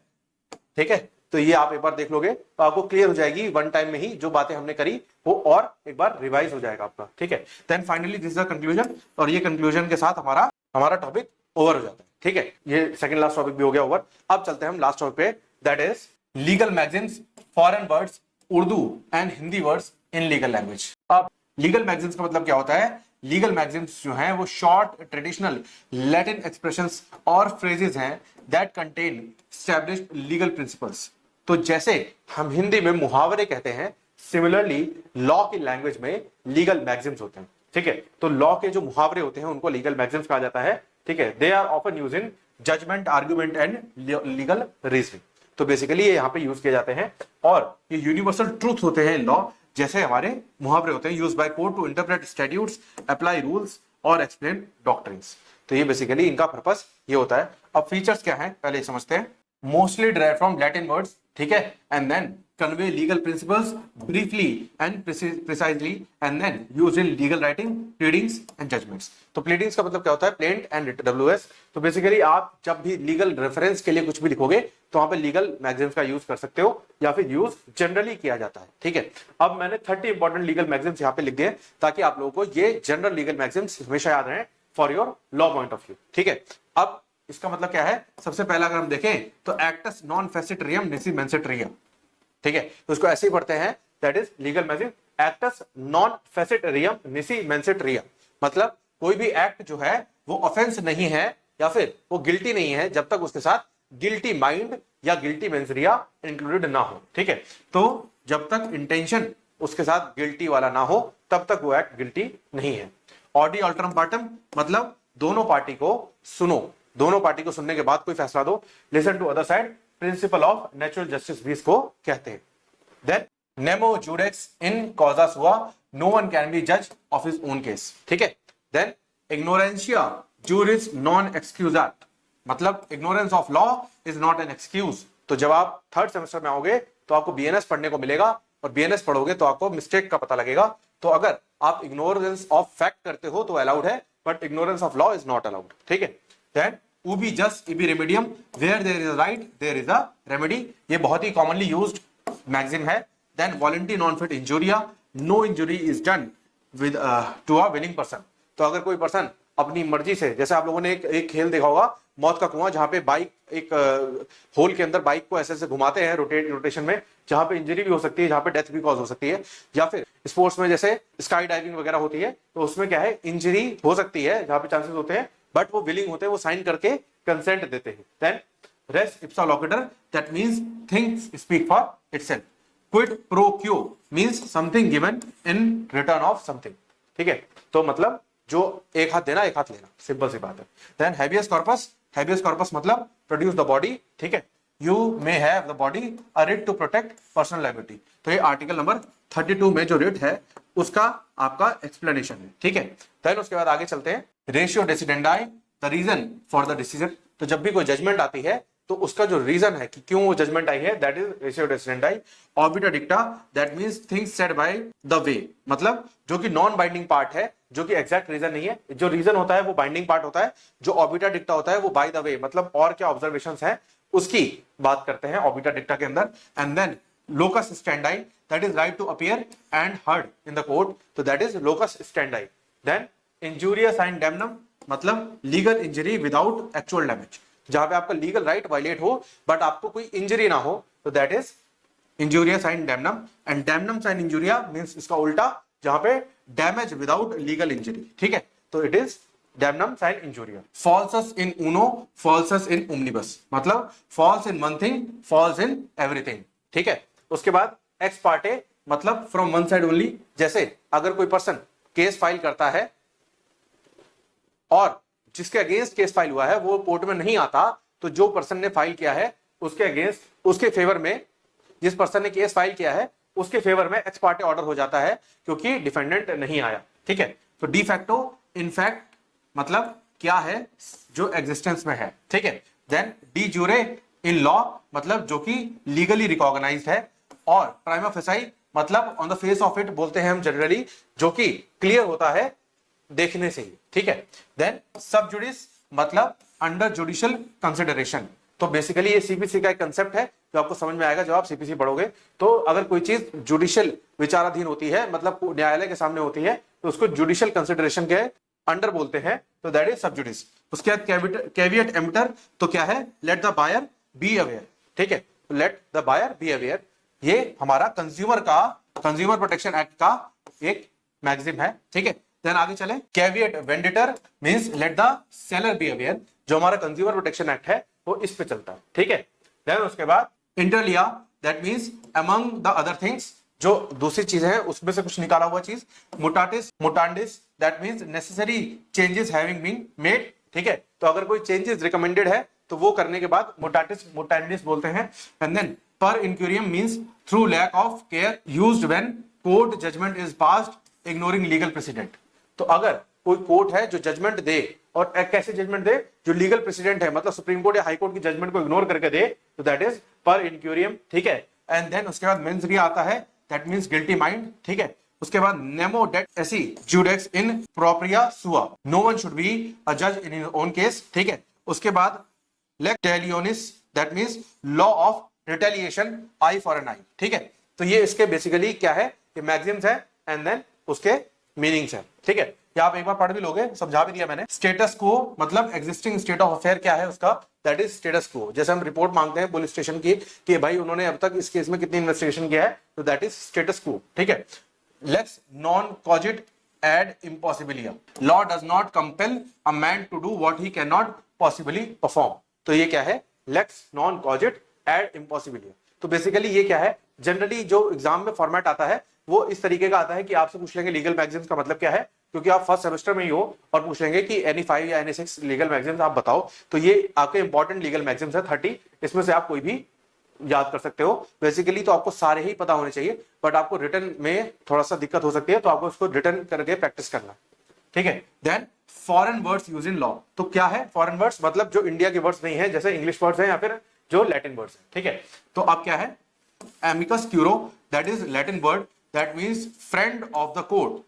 ठीक है। तो ये आप एक बार देख लोगे तो आपको क्लियर हो जाएगी वन टाइम में ही, जो बातें हमने करी वो और एक बार रिवाइज हो जाएगा आपका, ठीक है। Then finally this is the conclusion, और ये कंक्लूजन के साथ हमारा टॉपिक ओवर हो जाता है, ठीक है। ये सेकंड लास्ट टॉपिक भी हो गया ओवर। अब चलते हैं हम लास्ट टॉपिक पे, that is legal magazines, foreign words, Urdu and Hindi words in legal language. अब लीगल मैगजीन्स का मतलब क्या होता है, लीगल मैगजीन्स जो हैं वो शॉर्ट ट्रेडिशनल लैटिन एक्सप्रेशंस और फ्रेजेस हैं that contain established legal principles, तो जैसे हम हिंदी में मुहावरे कहते हैं, सिमिलरली लॉ की लैंग्वेज में लीगल मैगजीन्स होते हैं, ठीक है। तो लॉ के जो मुहावरे होते हैं उनको लीगल मैगजीन्स कहा जाता है, ठीक है। They are often used in judgment, argument and legal reasoning, तो बेसिकली ये यहाँ पे यूज किए जाते हैं, और ये यूनिवर्सल ट्रूथ होते हैं लॉ, जैसे हमारे मुहावरे होते हैं, used by court to interpret statutes, apply rules और एक्सप्लेन डॉक्ट्रिन्स, तो ये बेसिकली इनका पर्पस ये होता है। अब फीचर्स क्या है पहले समझते हैं। Mostly derived from Latin words, ठीक है, and then convey legal principles briefly and precisely and then used in legal writing, pleadings and judgments। तो pleadings का मतलब क्या होता है, plaint and WS, तो बेसिकली आप जब भी लीगल रेफरेंस के लिए कुछ भी लिखोगे तो वहां पे लीगल मैगजीन्स का यूज कर सकते हो, या फिर यूज जनरली किया जाता है, ठीक है। अब मैंने 30 इंपॉर्टेंट लीगल मैगजीन्स यहाँ पे लिख दिए ताकि आप लोगों को ये जनरल लीगल मैगजीन्स हमेशा याद रहे, for your law point of view. ठीक है, अब इसका मतलब क्या है, सबसे पहला अगर हम देखें तो actus non facit reum nisi mens sit rea. ठीक है, तो इसको ऐसे ही पढ़ते हैं, that is legal maxim actus non facit reum nisi mens sit rea. मतलब कोई भी एक्ट जो है वो ऑफेंस नहीं है या फिर वो गिल्टी नहीं है जब तक उसके साथ गिल्टी माइंड या गिल्टी मेंसरिया इंक्लूडेड ना हो। ठीक है, तो जब तक इंटेंशन उसके साथ गिल्टी वाला ना हो तब तक वो एक्ट गिल्टी नहीं है। ऑडी अल्टरम पार्टम मतलब दोनों पार्टी को सुनो, दोनों पार्टी को सुनने के बाद कोई फैसला दो। Listen to other side, principle of natural justice भी इसको कहते हैं। Then nemo judex in causa sua, no one can be जज ऑफ हिज ओन केस। ठीक है, then ignorantia juris non excusat मतलब ignorance of law is not an excuse. तो जब आप थर्ड सेमेस्टर में आओगे तो आपको बीएनएस पढ़ने को मिलेगा और बीएनएस पढ़ोगे तो आपको मिस्टेक का पता लगेगा। तो अगर आप इग्नोरेंस ऑफ फैक्ट करते हो तो अलाउड है, but ignorance of law is not allowed. ठीक है, then ubi jus ibi remedium, where there is a right there is a remedy. ये बहुत ही कॉमनली यूज्ड मैक्सिम है। Then volenti non fit injuria, no injury is done with to a willing person. तो अगर कोई person अपनी मर्जी से, जैसे आप लोगों ने एक खेल देखा होगा मौत का कुआं, जहां पे बाइक एक होल के अंदर बाइक को ऐसे ऐसे घुमाते हैं रोटेशन में, जहां पे इंजरी भी हो सकती है, जहां पे डेथ भी कॉज हो सकती है। या फिर स्पोर्ट्स में जैसे स्काई डाइविंग वगैरह होती है तो उसमें क्या है, इंजरी हो सकती है जहां पे चांसेस होते हैं, बट वो विलिंग होते हैं, वो साइन करके कंसेंट देते हैं। Then res ipsa loquitur, that means things speak for itself. Quid pro quo means something given in return of something. ठीक है, तो मतलब जो एक हाथ देना एक हाथ लेना, सिंपल सी बात है। Then habeas corpus, habeas corpus मतलब प्रोड्यूस द बॉडी। ठीक है, you may have the body a writ to protect personal liability. तो ये आर्टिकल नंबर 32 में जो रिट है उसका आपका एक्सप्लेनेशन है। ठीक है, देन उसके बाद आगे चलते हैं। Ratio decidendi, the reason for the decision. तो जब भी कोई जजमेंट आती है तो उसका जो रीजन है कि क्यों वो जजमेंट आई है, that is ratio decidendi. Obiter dicta, that means things said by the way, मतलब जो कि नॉन बाइंडिंग पार्ट है, जो कि एग्जैक्ट रीजन नहीं है। जो रीजन होता है वो बाइंडिंग पार्ट होता है, जो ऑबिटा डिक्टा होता है वो बाय द वे, मतलब और क्या ऑब्जर्वेशंस हैं उसकी बात करते हैं ऑबिटा डिक्टा के अंदर। And then locus standi, that is right to appear and heard in the court, तो that is locus standi. Then injurious and damnum मतलब legal injury without actual damage, जहां पे आपका लीगल राइट वायलेट हो but आपको कोई injury ना हो, तो that is injuria sine damnum. And damnum sine injuria means इसका उल्टा, जहां पे डैमेज विदाउट लीगल इंजरी। ठीक है, तो it is damnum sine injuria. Falsus in uno, falsus in omnibus मतलब false in one thing, false in everything. ठीक है, उसके बाद एक्स पार्टे मतलब फ्रॉम वन साइड ओनली। जैसे अगर कोई पर्सन केस फाइल करता है और जिसके अगेंस्ट केस फाइल हुआ है वो कोर्ट में नहीं आता, तो जो पर्सन ने फाइल किया है उसके अगेंस्ट, उसके फेवर में, जिस पर्सन ने केस फाइल किया है उसके फेवर में एक्स पार्टे ऑर्डर हो जाता है क्योंकि डिफेंडेंट नहीं आया। ठीक है, तो डी फैक्टो इनफैक्ट मतलब क्या है, जो एग्जिस्टेंस में है। ठीक है, देन डी ज्यूरे इन लॉ मतलब जो कि लीगली रिकॉग्नाइज्ड है, और प्राइमा फेसाई मतलब on the face of it बोलते हैं हम जनरली, जो कि क्लियर होता है देखने से ही। ठीक है, देन सब जुडिस मतलब अंडर जुडिशियल कंसिडरेशन। तो बेसिकली ये सीपीसी का एक कंसेप्ट है जो आपको समझ में आएगा जब आप सीपीसी पढ़ोगे। तो अगर कोई चीज जुडिशियल विचाराधीन होती है, मतलब न्यायालय के सामने होती है, तो उसको जुडिशियल कंसिडरेशन के अंडर बोलते हैं, तो दैट इज सब जुडिस। उसके बाद कैविएट एम्टर, तो क्या है, let the buyer be aware. ठीक है, let the buyer be aware, ये हमारा कंज्यूमर प्रोटेक्शन एक्ट का एक मैगजीम है। ठीक है, देन आगे चले। Caveat venditor means let the seller be aware, जो हमारा कंज्यूमर प्रोटेक्शन एक्ट है वो इस पे चलता है। ठीक है, देन उसके बाद inter alia, that means among the other things, जो दूसरी चीजें हैं उसमें से कुछ निकाला हुआ चीज। Mutatis mutandis, that means necessary changes having been made. ठीक है, तो अगर कोई चेंजेस रिकमेंडेड है तो वो करने के बाद मुटाटिस मुटांडिस बोलते हैं। And then per incuriam means through lack of care used when court judgment is passed ignoring legal precedent. तो अगर कोई कोर्ट है जो जजमेंट दे, और कैसे जजमेंट दे, जो लीगल प्रेसिडेंट है, मतलब सुप्रीम कोर्ट या हाई कोर्ट की जजमेंट को इग्नोर करके दे, तो दैट इज पर इंक्यूरियम। ठीक है, एंड देन उसके बाद मेंस री आता है, दैट मींस गिल्टी माइंड। ठीक है, उसके बाद नेमो डेट एसी जुडेक्स इन प्रोप्रिया सुआ, no one should be a जज इन हिज ओन केस। ठीक है, उसके बाद लेक टेलियोनिस, that means law of retaliation, eye for an eye. ठीक है, तो ये इसके बेसिकली क्या है, ये मैगजीम्स है एंड देन उसके मीनिंग्स है। ठीक है, ये आप एक बार पढ़ भी लोगे, समझा भी दिया मैंने। स्टेटस को मतलब एग्जिस्टिंग स्टेट ऑफ अफेयर क्या है उसका, दैट इज स्टेटस को। जैसे हम रिपोर्ट मांगते हैं पुलिस स्टेशन की कि भाई उन्होंने अब तक इस केस में कितनी इन्वेस्टिगेशन किया है, तो दैट इज स्टेटस को, ठीक है। Lex non cogit ad impossibilia, law does not compel a man to do what he can not possibly perform. तो ये क्या है, lex non cogit ad impossibilia. तो बेसिकली ये क्या है, जनरली जो एग्जाम में फॉर्मेट आता है वो इस तरीके का आता है कि आपसे पूछ लेंगे लीगल मैगजीन्स का मतलब क्या है, क्योंकि आप फर्स्ट सेमेस्टर में ही हो, और पूछ लेंगे कि NE5 या NE6 लीगल मैगजीन्स आप बताओ। तो ये आपके इंपॉर्टेंट लीगल मैगजीन्स है 30, इसमें से आप कोई भी याद कर सकते हो। बेसिकली तो आपको सारे ही पता होने चाहिए, बट आपको रिटर्न में थोड़ा सा दिक्कत हो सकती है, तो आपको उसको रिटर्न करके प्रैक्टिस करना, ठीक है। Then foreign words use in law, तो क्या है फॉरेन वर्ड्स, मतलब जो इंडिया के वर्ड्स नहीं है, जैसे इंग्लिश वर्ड्स हैं या फिर जो लैटिन वर्ड्स हैं, ठीक है। तो अब क्या है, amicus curiae, that is Latin word that means friend of the court,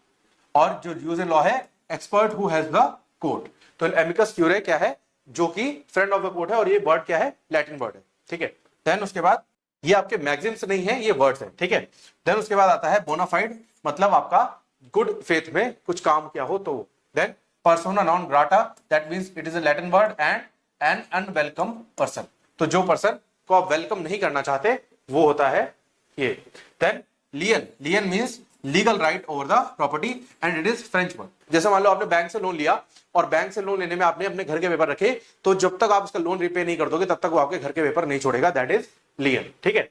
और जो यूज इन लॉ है expert who has the court. तो एमिकस क्यूरे क्या है, जो कि फ्रेंड ऑफ द कोर्ट है, और ये वर्ड क्या है, लैटिन वर्ड है, ठीक है। देन उसके बाद ये आपके मैगजीन्स नहीं है, ये वर्ड्स है, ठीक है। देन उसके बाद आता है बोनाफाइड, मतलब आपका गुड फेथ में कुछ काम किया हो तो। Then persona non grata, that means it is a Latin word and an unwelcome person, तो जो पर्सन को आप वेलकम नहीं करना चाहते वो होता है ये। Then lien, lien means legal right over the property and it is French word. जैसे मान लो आपने बैंक से लोन लिया, और बैंक से लोन लेने में आपने अपने घर के पेपर रखे, तो जब तक आप उसका लोन रिपे नहीं कर दोगे तब तक वो आपके घर के पेपर नहीं छोड़ेगा, दैट इज लियन, ठीक है।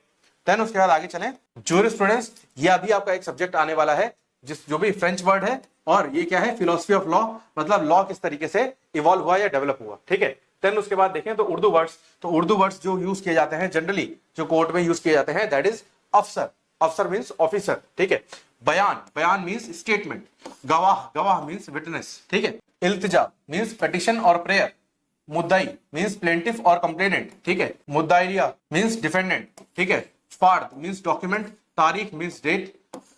देन उसके बाद आगे चलें, जूरिस्प्रूडेंस, ये अभी आपका एक सब्जेक्ट आने वाला है, जो भी फ्रेंच वर्ड है, और ये क्या है, फिलोसफी ऑफ लॉ, मतलब लॉ किस तरीके से इवॉल्व हुआ या डेवलप हुआ, ठीक है। देन उसके बाद देखें तो उर्दू वर्ड्स, तो उर्दू वर्ड्स जो यूज किए जाते हैं जनरली, जो कोर्ट में यूज किए जाते हैं, दैट इज अफसर, अफसर मींस ऑफिसर, ठीक है। बयान, बयान मींस स्टेटमेंट। गवाह, गवाह मींस विटनेस, ठीक है। इल्तिजा मींस पिटिशन और प्रेयर। मुद्दाई मींस प्लेंटिफ और कंप्लेनेंट, ठीक है। मुद्दाइया मींस डिफेंडेंट, ठीक है। फार्द मींस डॉक्यूमेंट। तारीख मींस डेट।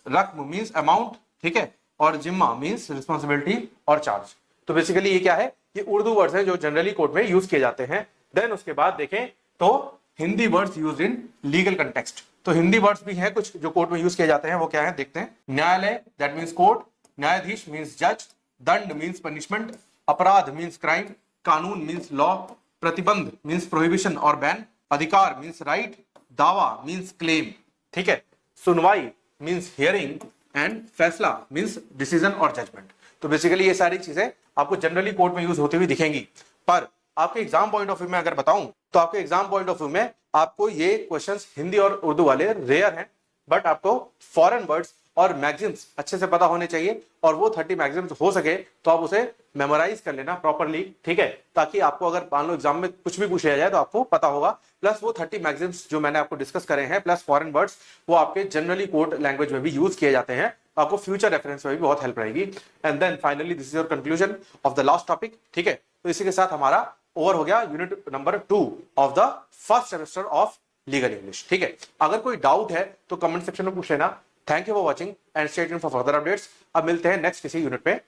रकम मींस अमाउंट, ठीक है। और जिम्मा मींस रिस्पॉन्सिबिलिटी और चार्ज। तो बेसिकली ये क्या है, ये उर्दू वर्ड्स हैं जो जनरली कोर्ट में यूज किए जाते हैं। देन उसके बाद देखें तो Hindi words use in legal context, तो हिंदी वर्ड्स भी हैं कुछ जो कोर्ट में यूज किए जाते हैं, वो क्या है देखते हैं। न्यायालय, दैट मींस कोर्ट। न्यायाधीश मींस जज। दंड मींस पनिशमेंट। अपराध मींस क्राइम। कानून मींस लॉ। प्रतिबंध मींस प्रोहिबिशन और बैन। अधिकार मींस राइट। दावा मींस क्लेम, ठीक है। सुनवाई मींस हियरिंग एंड फैसला मींस डिसीजन और जजमेंट। तो बेसिकली ये सारी चीजें आपको जनरली कोर्ट में यूज होती हुई दिखेंगी, पर आपके एग्जाम पॉइंट ऑफ व्यू में अगर बताऊं तो आपके एग्जाम पॉइंट ऑफ व्यू में आपको ये क्वेश्चंस हिंदी और उर्दू वाले रेयर हैं, बट आपको फॉरेन वर्ड्स और मैगजीन्स अच्छे से पता होने चाहिए, और वो 30 मैगजीन्स हो सके तो आप उसे मेमोराइज कर लेना प्रॉपरली, ठीक है, ताकि आपको अगर मान लो एग्जाम में कुछ भी पूछ लिया जाए तो आपको पता होगा। प्लस वो 30 मैगजीन्स जो मैंने आपको डिस्कस करे हैं प्लस फॉरेन वर्ड्स, वो आपके जनरली कोर्ट लैंग्वेज में भी यूज किए जाते हैं, आपको फ्यूचर रेफरेंस में भी बहुत हेल्प रहेगी। And then finally this is your conclusion of the last topic, ठीक है। तो इसी के साथ हमारा ओवर हो गया unit number 2 of the first semester of legal English, ठीक है। अगर कोई डाउट है तो कमेंट सेक्शन में पूछ लेना। Thank you for watching and stay tuned for further updates. अब मिलते हैं नेक्स्ट किसी यूनिट पे।